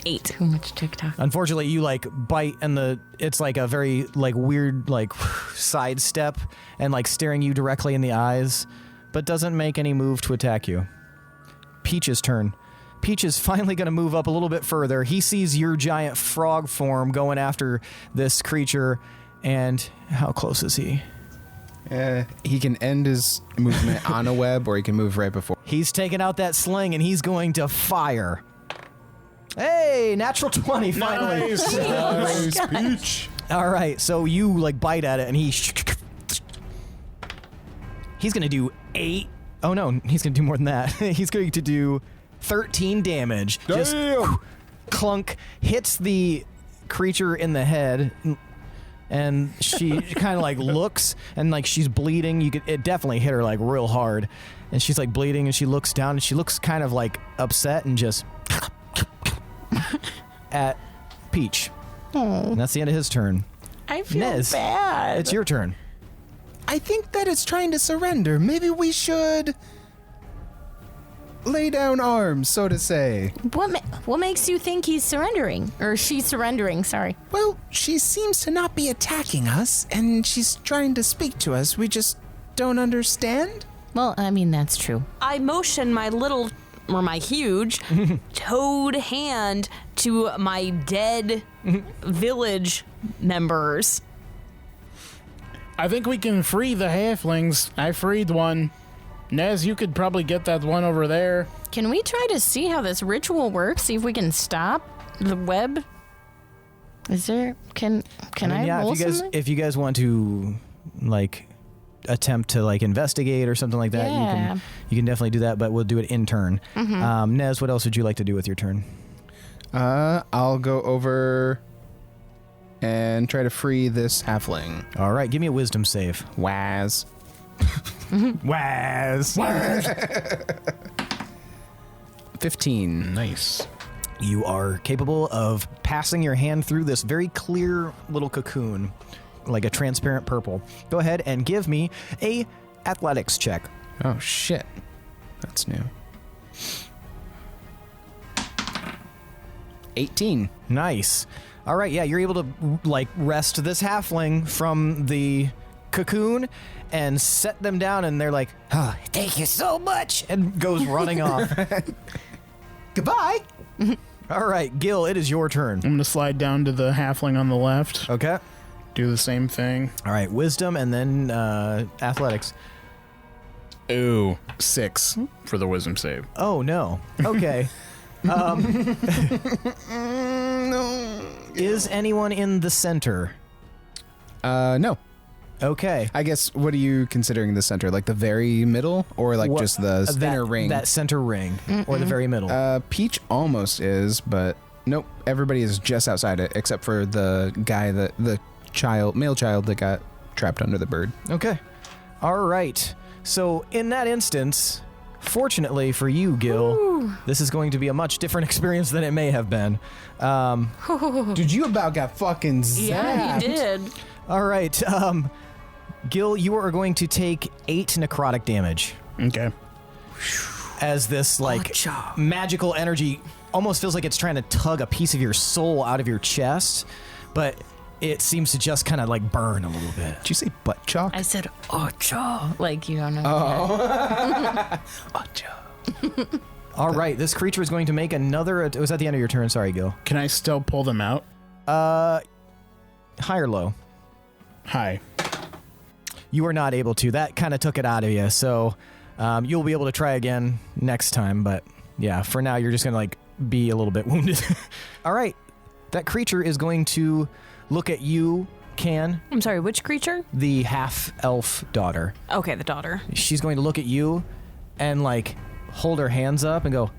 8. Too much TikTok. Unfortunately, you like bite and it's like a very like weird like sidestep and like staring you directly in the eyes, but doesn't make any move to attack you. Peach's turn. Peach is finally going to move up a little bit further. He sees your giant frog form going after this creature, and how close is he? He can end his movement on a web, or he can move right before. He's taking out that sling, and he's going to fire. Hey, natural 20 finally. Nice, Peach. All right, so you like bite at it, and he's going to do 8. Oh no, he's going to do more than that. He's going to do 13 damage. Damn. Just clunk, hits the creature in the head, and she kind of like looks, and like she's bleeding. It definitely hit her like real hard, and she's like bleeding, and she looks down, and she looks kind of like upset, and just at Peach. Oh, And that's the end of his turn. I feel Nez, bad. it's your turn. I think that it's trying to surrender. Maybe we should lay down arms, so to say. What makes you think he's surrendering? Or she's surrendering, sorry. Well, she seems to not be attacking us, and she's trying to speak to us. We just don't understand. Well, I mean, that's true. I motion my little, or my huge, toad hand to my dead village members. I think we can free the halflings. I freed one. Nez, you could probably get that one over there. Can we try to see how this ritual works? See if we can stop the web? Is there... Can I roll something? if you guys want to like attempt to like investigate or something like that, Yeah. you can definitely do that, but we'll do it in turn. Nez, what else would you like to do with your turn? I'll go over and try to free this halfling. All right, give me a wisdom save. Waz. Waz. 15. Nice. You are capable of passing your hand through this very clear little cocoon, like a transparent purple. Go ahead and give me a athletics check. Oh, shit. That's new. 18. Nice. All right, yeah, you're able to like wrest this halfling from the cocoon and set them down, and they're like, "Oh, thank you so much," and goes running off. Goodbye. All right, Gil, it is your turn. I'm going to slide down to the halfling on the left. Okay. Do the same thing. All right, wisdom and then athletics. Ooh. 6 for the wisdom save. Oh no. Okay. Is anyone in the center? No. Okay. I guess, what are you considering the center? Like the very middle, or like What- just the inner ring? That center ring, or the very middle. Peach almost is, but nope. Everybody is just outside it, except for the guy the male child that got trapped under the bird. Okay. All right. So in that instance, fortunately for you, Gil, this is going to be a much different experience than it may have been. Dude, you about got fucking zapped. Yeah, he did. All right. Gil, you are going to take 8 necrotic damage Okay. as this like magical energy almost feels like it's trying to tug a piece of your soul out of your chest, but it seems to just kind of like burn a little bit. Did you say butt chalk? I said, "Ocha," like you don't know. All right. This creature is going to make another. Was that the end of your turn? Sorry, Gil. Can I still pull them out? High or low? Hi. You are not able to. That kind of took it out of you. So you'll be able to try again next time. But yeah, for now, you're just going to like be a little bit wounded. All right. That creature is going to look at you, Can, I'm sorry, which creature? the half-elf daughter. Okay, the daughter. She's going to look at you and, like, hold her hands up and go,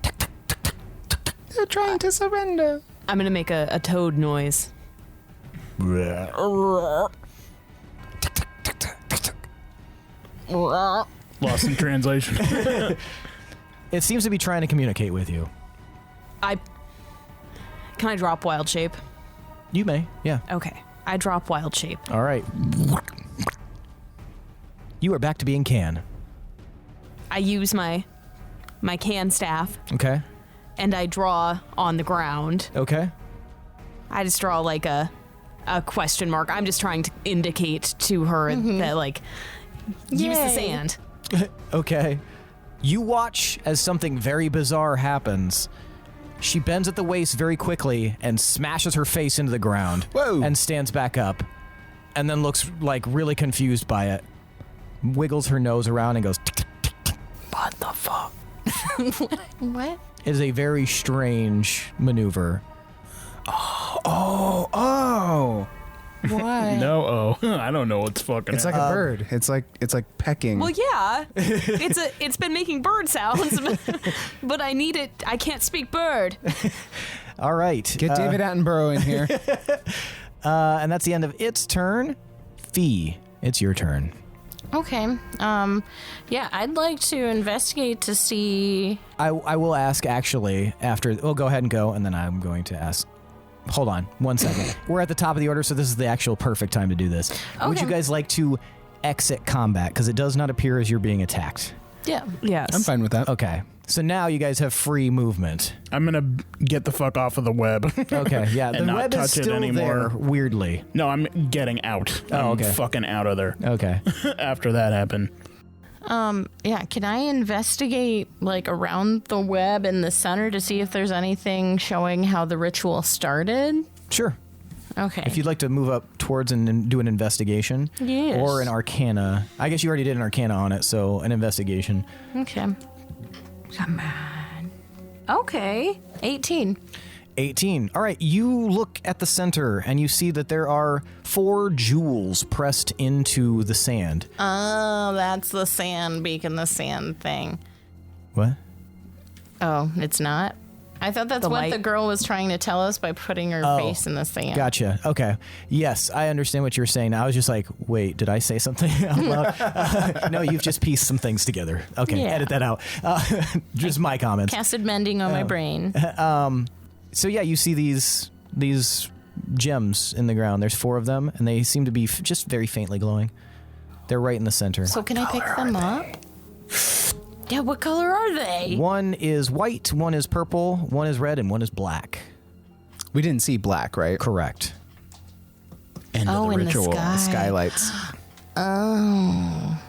They're trying to surrender. I'm going to make a toad noise. Lost in translation. it seems to be trying to communicate with you. Can I drop wild shape? You may, yeah. Okay. I drop wild shape. All right. You are back to being Can. I use my can staff Okay. and I draw on the ground. Okay. I just draw like a question mark. I'm just trying to indicate to her that, like, use the Yay. sand. Okay. You watch as something very bizarre happens. She bends at the waist very quickly and smashes her face into the ground. Whoa. And stands back up. And then looks like really confused by it. Wiggles her nose around and goes, "What the fuck?" What? It is a very strange maneuver. Oh. What? No, I don't know what's fucking. It's like a bird. It's like pecking. Well, yeah, it's been making bird sounds, but I need it. I can't speak bird. All right. Get David Attenborough in here. And that's the end of its turn. Fee, it's your turn. Okay. Yeah, I'd like to investigate to see. I will ask actually after. Well, go ahead and go, and then I'm going to ask. Hold on 1 second. We're at the top of the order, so this is the actual perfect time to do this. Would you Okay. guys like to exit combat? Because it does not appear as you're being attacked. Yeah. Yes. I'm fine with that. Okay. So now you guys have free movement. I'm gonna get the fuck off of the web. Okay, yeah. And The not web is touch it still anymore. there, weirdly. No, I'm getting out. Oh, I'm okay. fucking out of there Okay. after that happened. Yeah, can I investigate like around the web in the center to see if there's anything showing how the ritual started? Sure. Okay. If you'd like to move up towards and do an investigation. Yes. Or an arcana. I guess you already did an arcana on it, so an investigation. Okay. Come on. Okay. 18. 18. All right, you look at the center and you see that there are 4 jewels pressed into the sand. Oh, that's the sand beacon, the sand thing. What? Oh, it's not? I thought that's The what light. the girl was trying to tell us by putting her face in the sand. Gotcha. Okay. Yes, I understand what you're saying. I was just like, wait, did I say something out loud? No, you've just pieced some things together. Okay, Yeah. edit that out. Just my comments. Casted mending on my brain. So yeah, you see these gems in the ground. There's 4 of them, and they seem to be just very faintly glowing. They're right in the center. So can I pick them up? Yeah, what color are they? One is white, one is purple, one is red, and one is black. We didn't see black, right? Correct. End Oh, of the in the ritual. sky. Skylights. Oh.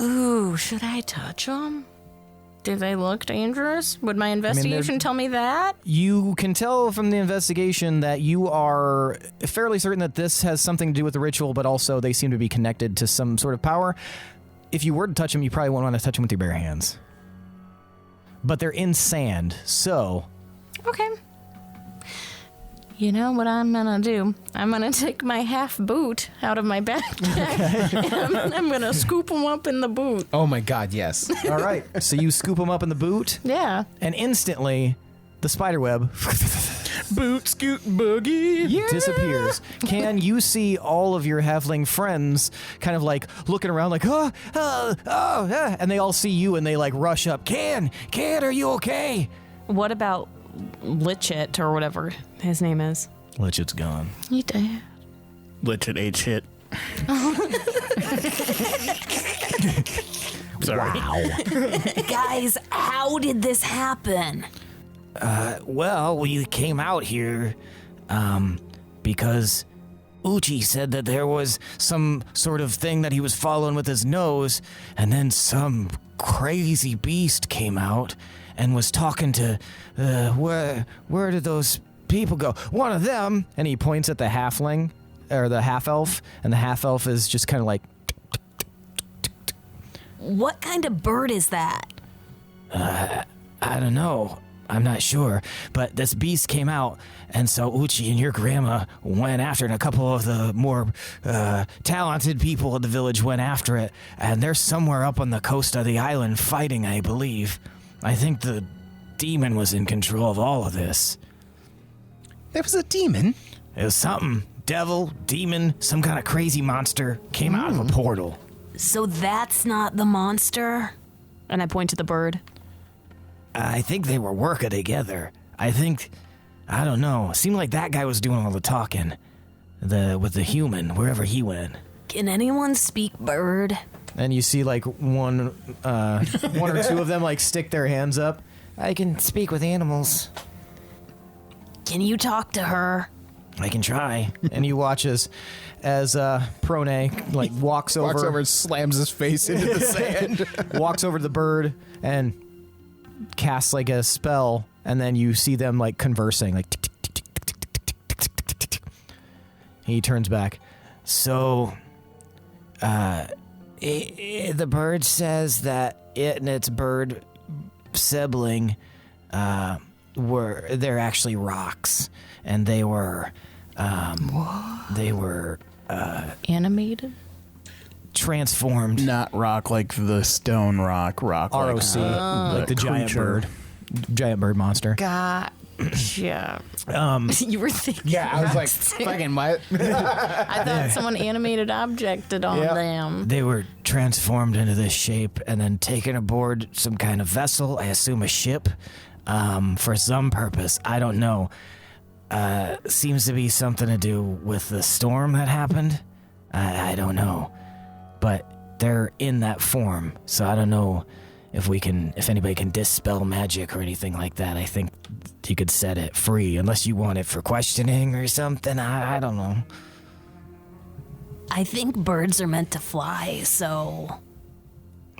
Ooh, should I touch them? Do they look dangerous? Would my investigation tell me that? You can tell from the investigation that you are fairly certain that this has something to do with the ritual, but also they seem to be connected to some sort of power. If you were to touch them, you probably wouldn't want to touch them with your bare hands. But they're in sand, so... Okay. You know what I'm gonna do? I'm gonna take my half boot out of my backpack and I'm gonna scoop them up in the boot. Oh my God, yes. All right, so you scoop them up in the boot, Yeah. and instantly, the spider web Boot scoot boogie. disappears. Can you see all of your halfling friends kind of like looking around like, and they all see you and they like rush up. Can, are you okay? What about Litchit or whatever his name is? Litchit's gone. You did. Legit ate shit. Sorry. Guys, how did this happen? Well, we came out here because Uchi said that there was some sort of thing that he was following with his nose, and then some crazy beast came out and was talking to where did those people go? One of them, And he points at the halfling, or the half-elf, and the half-elf is just kind of like, What kind of bird is that? I don't know. I'm not sure, but this beast came out, and so Uchi and your grandma went after it, and a couple of the more talented people of the village went after it, and they're somewhere up on the coast of the island fighting, I believe. I think the demon was in control of all of this. There was a demon? It was something. Devil, demon, some kind of crazy monster came out of a portal. So that's not the monster? And I point to the bird. I think they were working together. I don't know. It seemed like that guy was doing all the talking. With the human, wherever he went. Can anyone speak bird? And you see like one or two of them like stick their hands up. I can speak with animals. Can you talk to her? I can try. And you watch as Prone like walks over and slams his face into the sand. walks over to the bird and casts like a spell, and then you see them like conversing, like tick, tick, tick, tick, tick, tick, tick, tick, tick, tick, tick. He turns back. So, the bird says that it and its bird sibling they're actually rocks, and they were Animated? transformed. Not rock like the stone rock. Rock ROC, like the giant creature. giant bird monster. Gotcha. You were thinking. Yeah, I was like, fucking what? I thought someone animated objected on them. They were transformed into this shape and then taken aboard some kind of vessel, I assume a ship, for some purpose. I don't know. Seems to be something to do with the storm that happened. I don't know. But they're in that form, so I don't know if anybody can dispel magic or anything like that. I think you could set it free, unless you want it for questioning or something. I don't know. I think birds are meant to fly, so...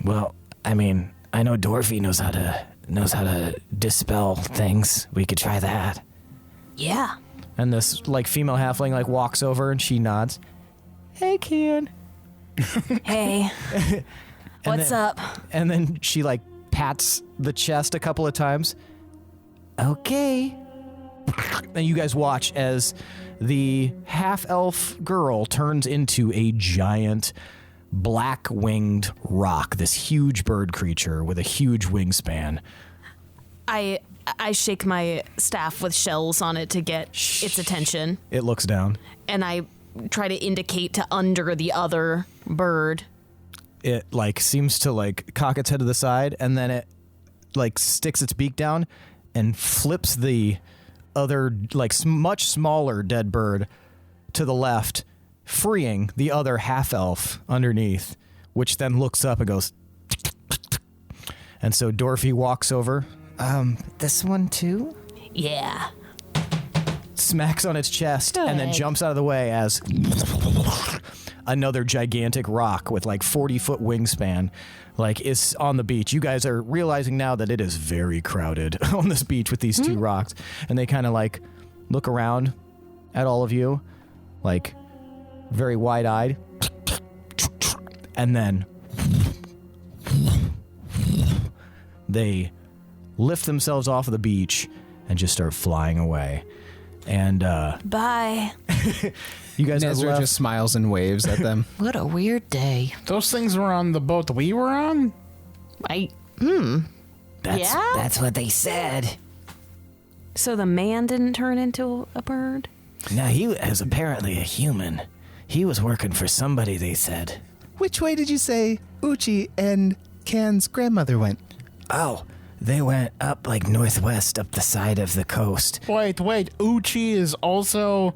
Well, I mean, I know Dorothy knows how to dispel things. We could try that. Yeah. And this like female halfling like walks over and she nods. Hey, Ken. Hey. What's up? And then she like pats the chest a couple of times. Okay. And you guys watch as the half-elf girl turns into a giant black-winged rock, this huge bird creature with a huge wingspan. I shake my staff with shells on it to get its attention, It looks down. and I try to indicate to under the other bird. It like seems to like cock its head to the side, and then it like sticks its beak down and flips the other like much smaller dead bird to the left, freeing the other half-elf underneath, which then looks up and goes. And so Dorothy walks over, This one too? Yeah. smacks on its chest, and then Good. jumps out of the way as another gigantic rock with like 40-foot wingspan like is on the beach. You guys are realizing now that it is very crowded on this beach with these two rocks, and they kind of like look around at all of you like very wide-eyed, and then they lift themselves off of the beach and just start flying away. And Bye. you guys have Nezrah left. just smiles and waves at them. What a weird day. Those things were on the boat we were on? That's what they said. So the man didn't turn into a bird? Now, he was apparently a human. He was working for somebody, they said. Which way did you say Uchi and Kan's grandmother went? Oh, they went up like northwest up the side of the coast. Wait. Uchi is also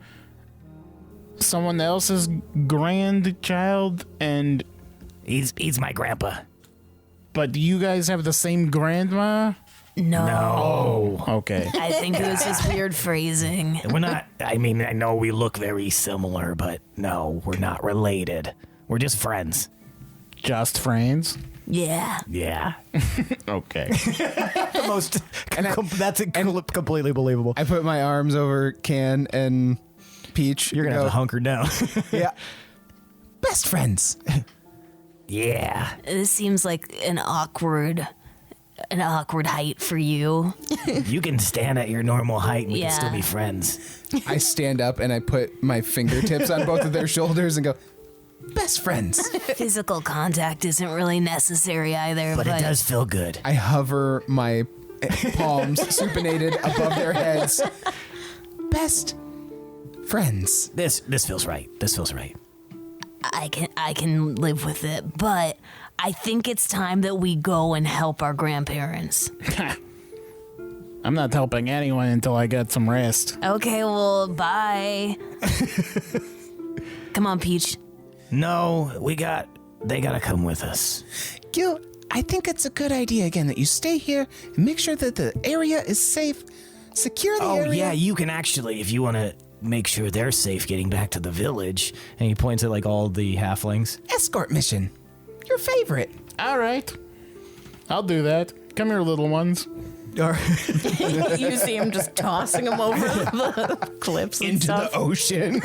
someone else's grandchild, and He's my grandpa. but you guys have the same grandma? No. Okay. I think it was just weird phrasing. We're not, I mean, I know we look very similar, but no, we're not related. We're just friends. Just friends? Yeah. Yeah. Okay. The most that's completely believable. I put my arms over Kan and Peach. You're gonna have to hunker down. Yeah. Best friends. Yeah. This seems like an awkward an awkward height for you. You can stand at your normal height and we can Yeah. still be friends. I stand up and I put my fingertips on both of their shoulders and go, best friends. Physical contact isn't really necessary either, But it does feel good. I hover my palms supinated above their heads. Best friends. This feels right. This feels right. I can live with it, but I think it's time that we go and help our grandparents. I'm not helping anyone until I get some rest. Okay, well, bye. Come on, Peach. No, they gotta come with us. Gil, I think it's a good idea again that you stay here and make sure that the area is safe. Secure the area. Oh, yeah, you can actually, if you want to make sure they're safe getting back to the village. And he points at like all the halflings. Escort mission. Your favorite. All right. I'll do that. Come here, little ones. You see him just tossing him over the cliffs and Into stuff. the ocean.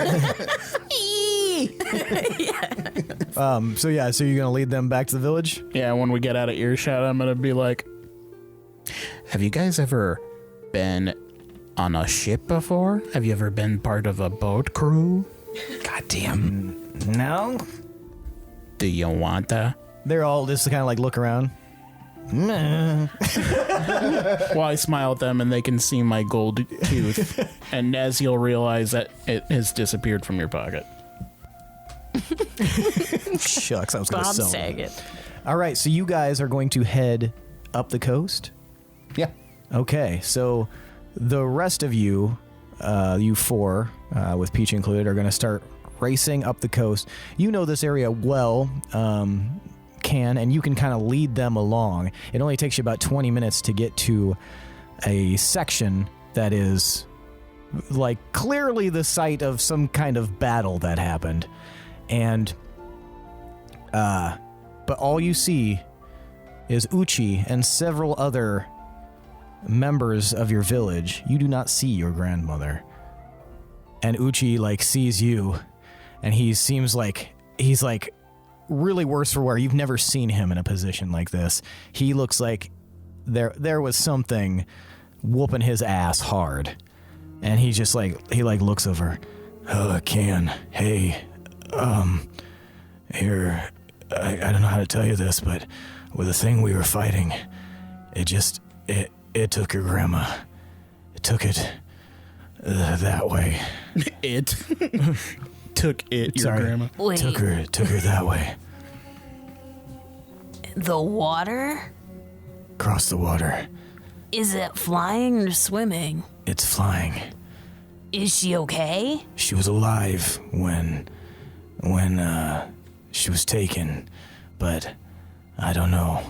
So you're gonna lead them back to the village? Yeah, when we get out of earshot, I'm going to be like, have you guys ever been on a ship before? Have you ever been part of a boat crew? Goddamn. No? Do you want to? They're all just kind of like look around. Well, I smile at them and they can see my gold tooth. And as you'll realize that it has disappeared from your pocket. Shucks, I was gonna Bob sell them. Saget. All right, so you guys are going to head up the coast. Yeah. Okay, so the rest of you, you four, with Peach included, are going to start racing up the coast. You know this area well, and you can kind of lead them along. It only takes you about 20 minutes to get to a section that is like clearly the site of some kind of battle that happened. And, but all you see is Uchi and several other members of your village. You do not see your grandmother. And Uchi like sees you, and he seems like he's like really worse for wear. You've never seen him in a position like this. He looks like there was something whooping his ass hard. And he just like looks over. Can, hey, here, I don't know how to tell you this, but with the thing we were fighting, it took your grandma. It took it that way. It took it, your Sorry. grandma. Wait, Took her that way. the water? Across the water. Is it flying or swimming? It's flying. Is she okay? She was alive when she was taken, but I don't know.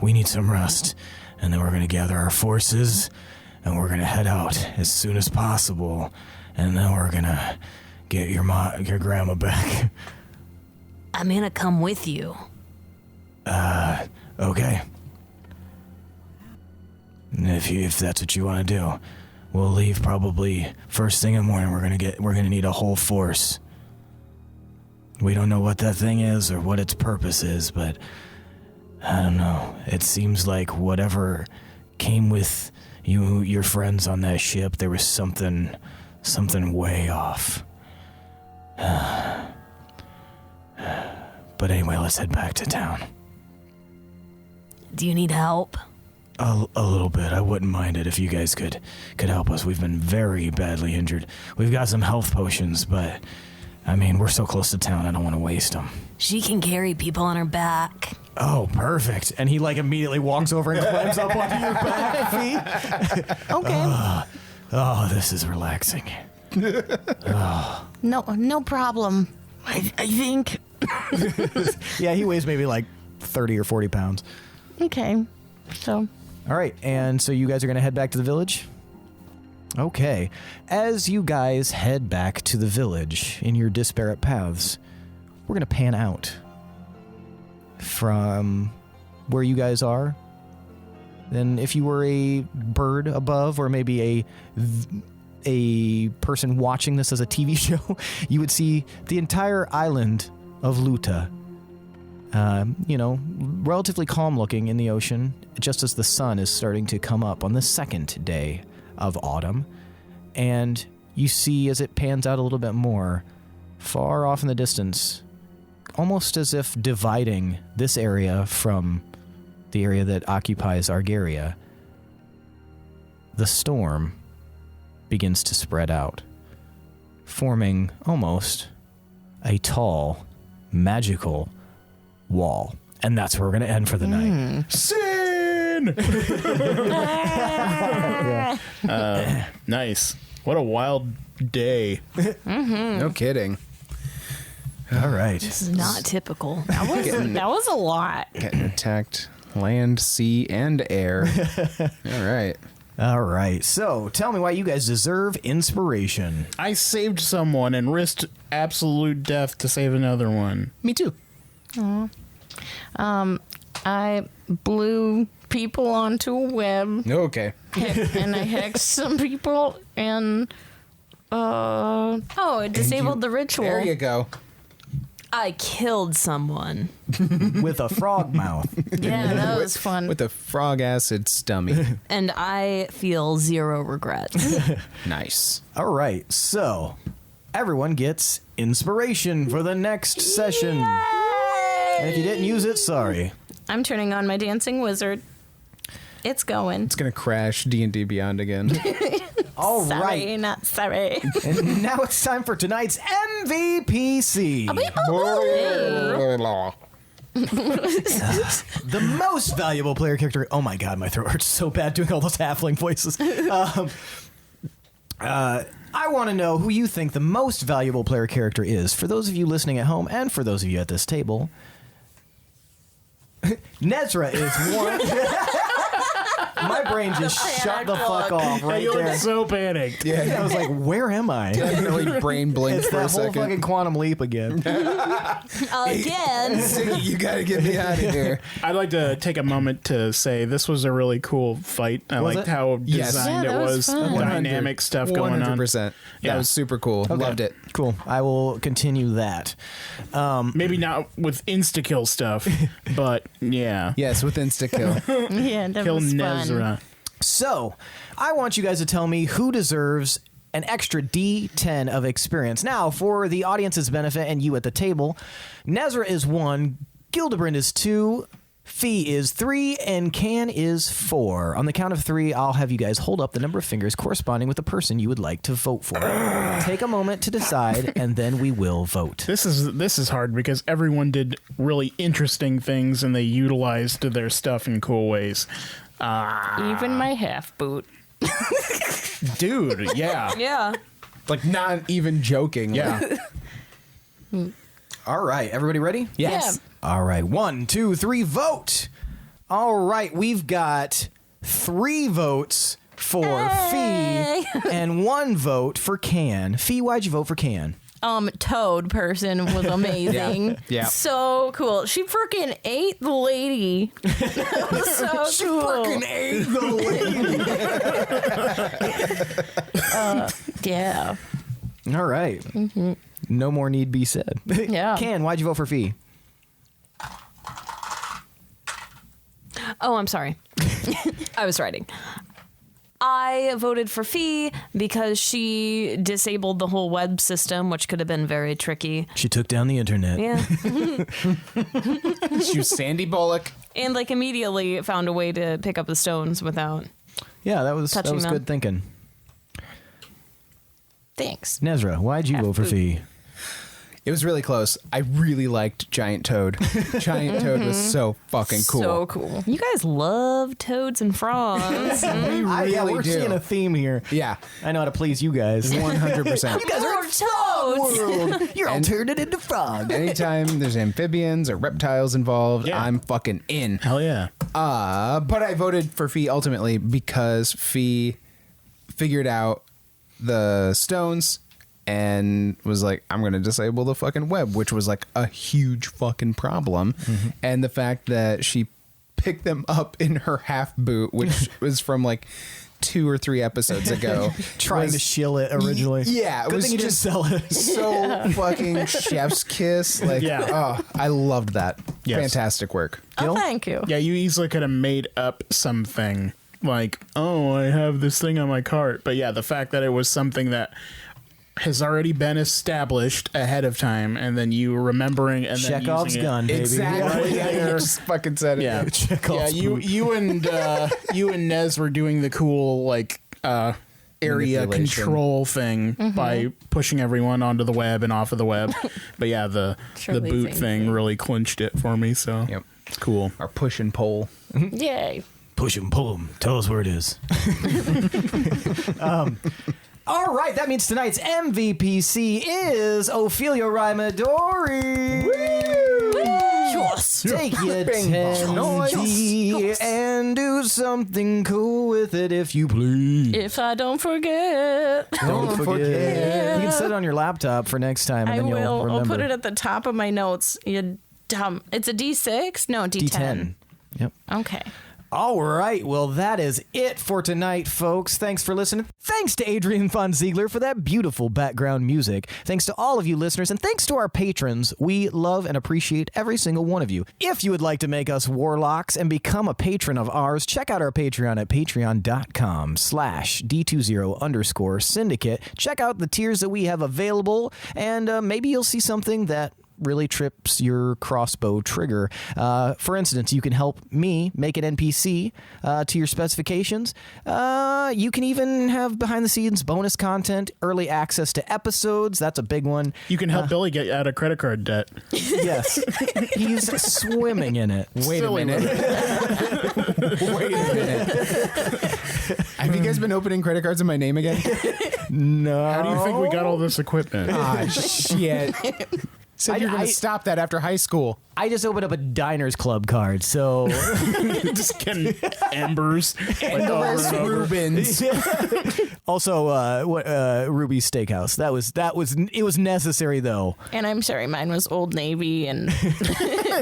We need some rest, and then we're gonna gather our forces, and we're gonna head out as soon as possible, and then we're gonna get your grandma back. I'm gonna come with you. Okay. And if that's what you want to do, we'll leave probably first thing in the morning. We're gonna need a whole force. We don't know what that thing is or what its purpose is, but I don't know. It seems like whatever came with your friends on that ship, there was something way off. But anyway, let's head back to town. Do you need help? A little bit. I wouldn't mind it if you guys could help us. We've been very badly injured. We've got some health potions, but I mean, we're so close to town, I don't want to waste them. She can carry people on her back. Oh, perfect. And he like immediately walks over and climbs up onto your back feet. Okay. Oh, this is relaxing. No problem. I think. Yeah, he weighs maybe like 30 or 40 pounds. Okay. So, All right, and so you guys are going to head back to the village? Okay. As you guys head back to the village in your disparate paths, we're going to pan out from where you guys are. Then if you were a bird above, or maybe a person watching this as a TV show, you would see the entire island of Luta relatively calm looking in the ocean, just as the sun is starting to come up on the second day of autumn. And you see, as it pans out a little bit more, far off in the distance, almost as if dividing this area from the area that occupies Argaria, the storm begins to spread out, forming almost a tall, magical wall. And that's where we're going to end for the night. Sin! Nice. What a wild day. No kidding. All right. This is not typical. That was a lot. Getting attacked land, sea, and air. All right. All right. So tell me why you guys deserve inspiration. I saved someone and risked absolute death to save another one. Me too. I blew people onto a web Okay. and I hexed some people and it disabled the ritual. There you go. I killed someone. With a frog mouth. Yeah, that was fun. With a frog acid stummy. And I feel zero regrets. Nice. All right. So everyone gets inspiration for the next session. And if you didn't use it, sorry. I'm turning on my dancing wizard. It's going. It's going to crash D&D Beyond again. All Sorry, right. not sorry. And now it's time for tonight's MVPC. The most valuable player character. Oh my god, my throat hurts so bad doing all those halfling voices. I want to know who you think the most valuable player character is. For those of you listening at home and for those of you at this table, Nezrah is one. My brain just shut the fuck off right You there. look so panicked. Yeah, I was like, where am I? Definitely brain blinked It's for a that whole second. fucking quantum leap again. Again. Ziggy, you got to get me out of here. I'd like to take a moment to say this was a really cool fight. I Was liked it? how Yes. designed Yeah, it that was was. fun. Dynamic stuff going on. 100%. Yeah. That was super cool. Loved it. Cool. I will continue that. Maybe not with insta-kill stuff, but yeah. Yes, with insta-kill. Yeah, that Kill was fun. Nezrah. So, I want you guys to tell me who deserves an extra D10 of experience. Now, for the audience's benefit and you at the table, Nezrah is 1, Gildebrand is 2, Fee is 3, and Can is 4. On the count of 3, I'll have you guys hold up the number of fingers corresponding with the person you would like to vote for. Take a moment to decide, and then we will vote. This is hard because everyone did really interesting things and they utilized their stuff in cool ways. Even my half boot. Dude, yeah. Yeah. Like, not even joking. Yeah. All right, everybody ready? Yes. All right, 1, 2, 3, vote. All right, we've got 3 votes for Fee and 1 vote for Can. Fee, why'd you vote for Can? Toad person was amazing. Yeah. So cool. She freaking ate the lady. That was so cool. ate the lady. Yeah. All right. No more need be said. Yeah. Can, why'd you vote for Fee? Oh, I'm sorry. I was writing. I voted for Fee because she disabled the whole web system, which could have been very tricky. She took down the internet. Yeah. She was Sandy Bullock. And like immediately found a way to pick up the stones without. Yeah, that was Touching them. good thinking. Thanks. Nezrah, why'd you vote for Fee? It was really close. I really liked Giant Toad. Giant Toad was so fucking cool. So cool. You guys love toads and frogs. Yeah, we're do. seeing a theme here. Yeah, I know how to please you guys. 100%. You guys are in frog world. You're all turned it into frogs. Anytime there's amphibians or reptiles involved, Yeah. I'm fucking in. Hell yeah. But I voted for Fee ultimately because Fee figured out the stones and was like, I'm going to disable the fucking web, which was like a huge fucking problem. And the fact that she pick them up in her half boot, which was from like 2 or 3 episodes ago. Trying to shill it originally. Yeah, it Good was thing you didn't just sell it. so fucking chef's kiss. Like, Yeah. oh, I loved that. Yes. Fantastic work. Oh, thank you. Yeah, you easily could have made up something like, oh, I have this thing on my cart. But yeah, the fact that it was something that has already been established ahead of time, and then you remembering and then Chekhov's using gun, it. baby. Exactly. Yeah, you just fucking said it. Yeah, Chekhov's yeah. boot. You and Nez were doing the cool like area Manipulation. control thing by pushing everyone onto the web and off of the web. But yeah, the Truly boot same thing thing. really clinched it for me. So Yep. it's cool. Our push and pull. Yay. Push him, pull him. Tell us where it is. All right, that means tonight's MVPC is Ophelia Midori. Yes. Take your Bing, bong. 10 and do something cool with it if you please. If I don't forget, Don't forget. You can set it on your laptop for next time, and I then you'll will. remember. I'll put it at the top of my notes. You dumb. It's a D6? No, D10. D10. Yep. Okay. All right. Well, that is it for tonight, folks. Thanks for listening. Thanks to Adrian von Ziegler for that beautiful background music. Thanks to all of you listeners, and thanks to our patrons. We love and appreciate every single one of you. If you would like to make us warlocks and become a patron of ours, check out our Patreon at patreon.com/D20_syndicate. Check out the tiers that we have available, and maybe you'll see something that really trips your crossbow trigger. For instance, you can help me make an NPC to your specifications. You can even have behind the scenes bonus content, early access to episodes. That's a big one. You can help Billy get out of credit card debt. Yes. He's swimming in it. Wait a minute. Wait a minute. Have you guys been opening credit cards in my name again? No. How do you think we got all this equipment? Ah, shit. Said you're going I- to stop that after high school. I just opened up a Diners Club card, so Just getting embers. Like The over rest and over. Rubens. also Ruby's Steakhouse. It was necessary though. And I'm sorry, mine was Old Navy and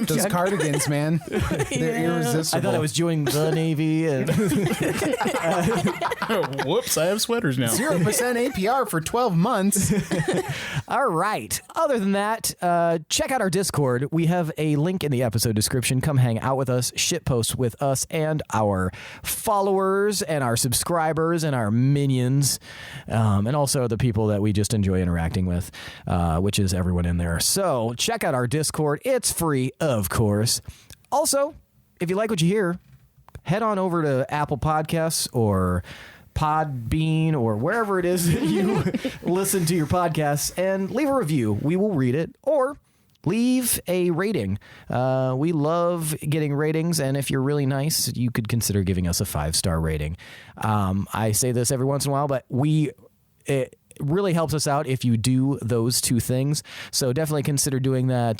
Those cardigans, man. They're irresistible. I thought I was joining the Navy. And Whoops, I have sweaters now. 0% APR for 12 months. all right. Other than that, check out our Discord. We have a link in the episode description. Come hang out with us, shitpost with us and our followers and our subscribers and our minions, and also the people that we just enjoy interacting with, which is everyone in there. So check out our Discord. It's free, of course. Also, if you like what you hear, head on over to Apple Podcasts or Podbean or wherever it is that you listen to your podcasts and leave a review. We will read it, or leave a rating. We love getting ratings, and if you're really nice, you could consider giving us a 5-star rating. I say this every once in a while, but it really helps us out if you do those two things. So definitely consider doing that.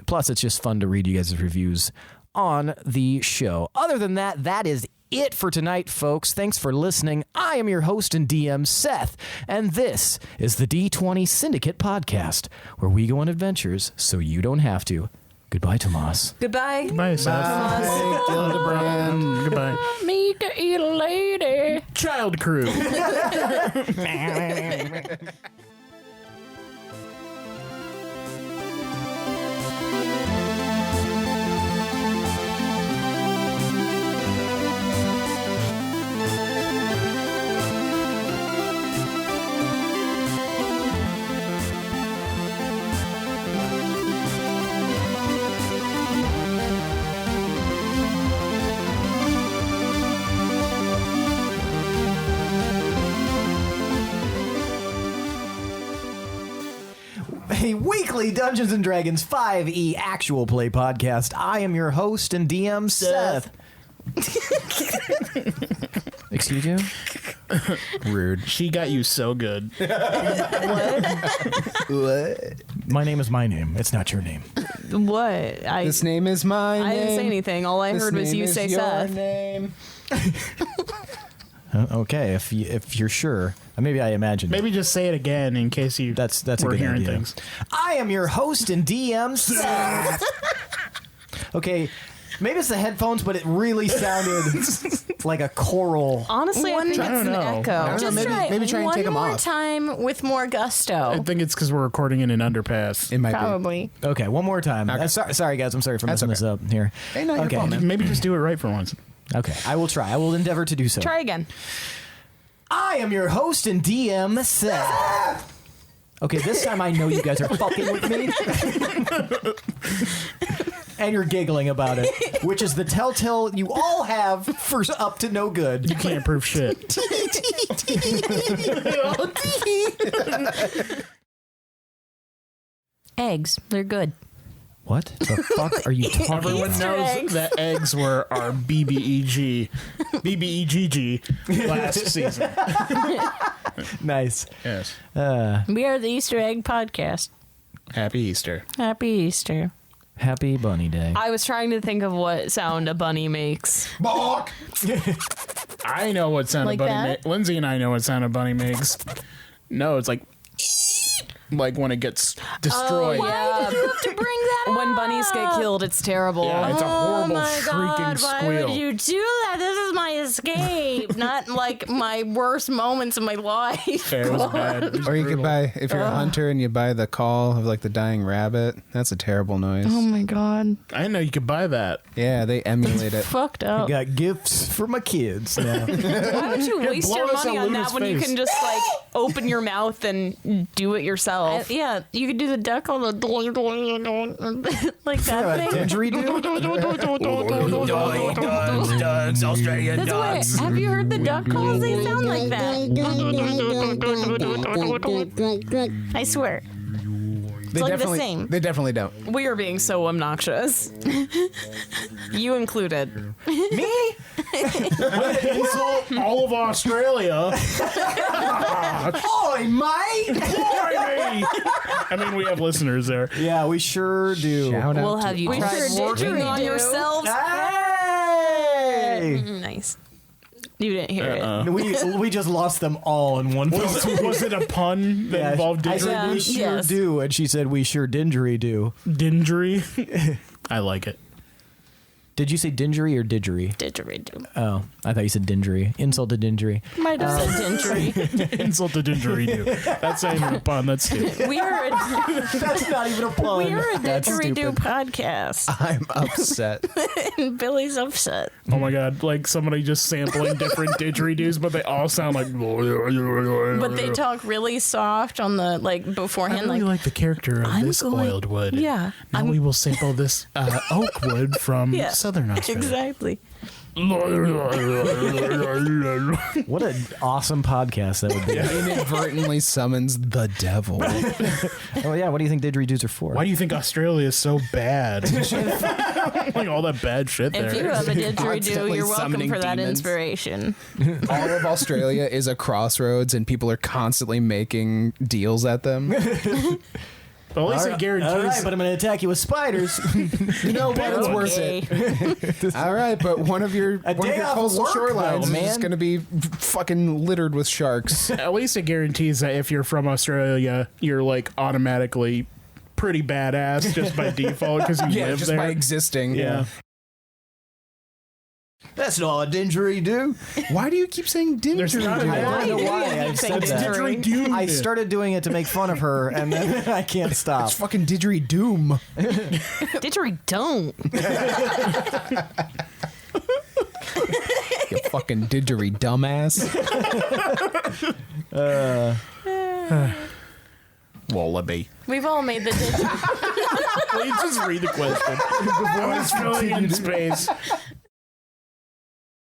Plus, it's just fun to read you guys' reviews on the show. Other than that, that is it for tonight, folks. Thanks for listening. I am your host and DM, Seth, and this is the D20 Syndicate podcast, where we go on adventures so you don't have to. Goodbye, Tomas. goodbye. Bye, Seth. Bye, Gildebrand. Goodbye. Me to eat a lady. Child crew. A weekly Dungeons and Dragons 5e actual play podcast. I am your host and DM, Seth. Excuse you? Rude. She got you so good. My name is my name. It's not your name. What? This name is my name. I didn't say anything. All I This heard was name you is say your Seth. name. Okay, if you're sure. Maybe I imagined it. Maybe just say it again in case you That's a were good hearing idea. things. I am your host and DM, Seth. Okay, Maybe it's the headphones, but it really sounded like a choral. Honestly, I think it's don't an know. echo. Just maybe try and take 'em one more off. time with more gusto. I think it's because we're recording in an underpass. It might Probably. Okay, one more time. Okay. Sorry, guys. I'm sorry for messing That's this up here. Hey, no, you're okay. fine, man. Maybe just do it right for once. Okay, I will try. I will endeavor to do so. Try again. I am your host and DM, Seth. Okay, this time I know you guys are fucking with me. And you're giggling about it, which is the telltale you all have for up to no good. You can't prove shit. Eggs. They're good. What the fuck are you talking Everyone about? knows eggs. that eggs were our BBEGG last season. Nice. Yes. We are the Easter egg podcast. Happy Easter. Happy Easter. Happy Bunny Day. I was trying to think of what sound a bunny makes. I know what sound Like a bunny that? makes. Lindsay and I know what sound a bunny makes. No, it's like when it gets destroyed. Yeah. You have to bring that up. When bunnies get killed, it's terrible. Yeah, it's a horrible my shrieking God, squeal. why would you do that? This is my escape, not like my worst moments of my life. Yeah, it was bad. It was Or you could brutal. buy, if you're a hunter and you buy the call of like the dying rabbit, that's a terrible noise. Oh my God. I didn't know you could buy that. Yeah, they emulate it. Fucked I up. got gifts for my kids now. Why would you waste blow your us money a on Luna's that when you face. can just like open your mouth and do it yourself? Yeah, you could do the duck on the like that thing. Didgeridoo? Dogs, Australian That's why. Have you heard the duck calls? They sound like that. I swear. They like the definitely, same. They definitely don't. We are being so obnoxious. You included. Me? Insult all of Australia. Oi, mate! I mean, we have listeners there. Yeah, we sure do. Shout out Well, to have you We tried sure working did. on yourselves? Hey! Nice. You didn't hear it. We just lost them all in one Was, was it a pun that Yeah, involved I said we sure Yes. do, and she said we sure do. dingery? I like it. Did you say dingery or didgery? Didgeridoo. Oh, I thought you said dingery. Insult to dingery. Might have said dingery. Insult to dingery. That's not even a pun. That's stupid. We are a That's not even a pun. we are a That's didgeridoo stupid. podcast, I'm upset. and Billy's upset. Oh my god! Like somebody just sampling different didgeridoos, but they all sound like. But they talk really soft on the beforehand. I really like the character of I'm this going- oiled wood. Yeah, Now we will sample this oak wood from Yeah. Southern Australia. exactly. What an awesome podcast that would be. Inadvertently summons the devil. Oh yeah, what do you think didgeridoos are for? Why do you think Australia is so bad? Like all that bad shit there. If you have a didgeridoo, Constantly you're welcome summoning for that demons. inspiration. All of Australia is a crossroads, and people are constantly making deals at them. But at least it guarantees. All right, but I'm going to attack you with spiders. You know what? It's worth Okay. it. All right, but one of your day off coastal work, shorelines though, is man. just going to be fucking littered with sharks. At least it guarantees that if you're from Australia, you're like automatically pretty badass just by default because you Yeah, live just there. by existing. Yeah. That's not a didgeridoo. Why do you keep saying There's not didgeridoo? I don't know why I said that. Didgeridoo. I started doing it to make fun of her, and then I can't stop. It's fucking didgeridoom. Didgeridoo. You fucking didgeridoo dumbass. Wallaby. We've all made the didgeridoo. Please just read the question. Before it's filling in space.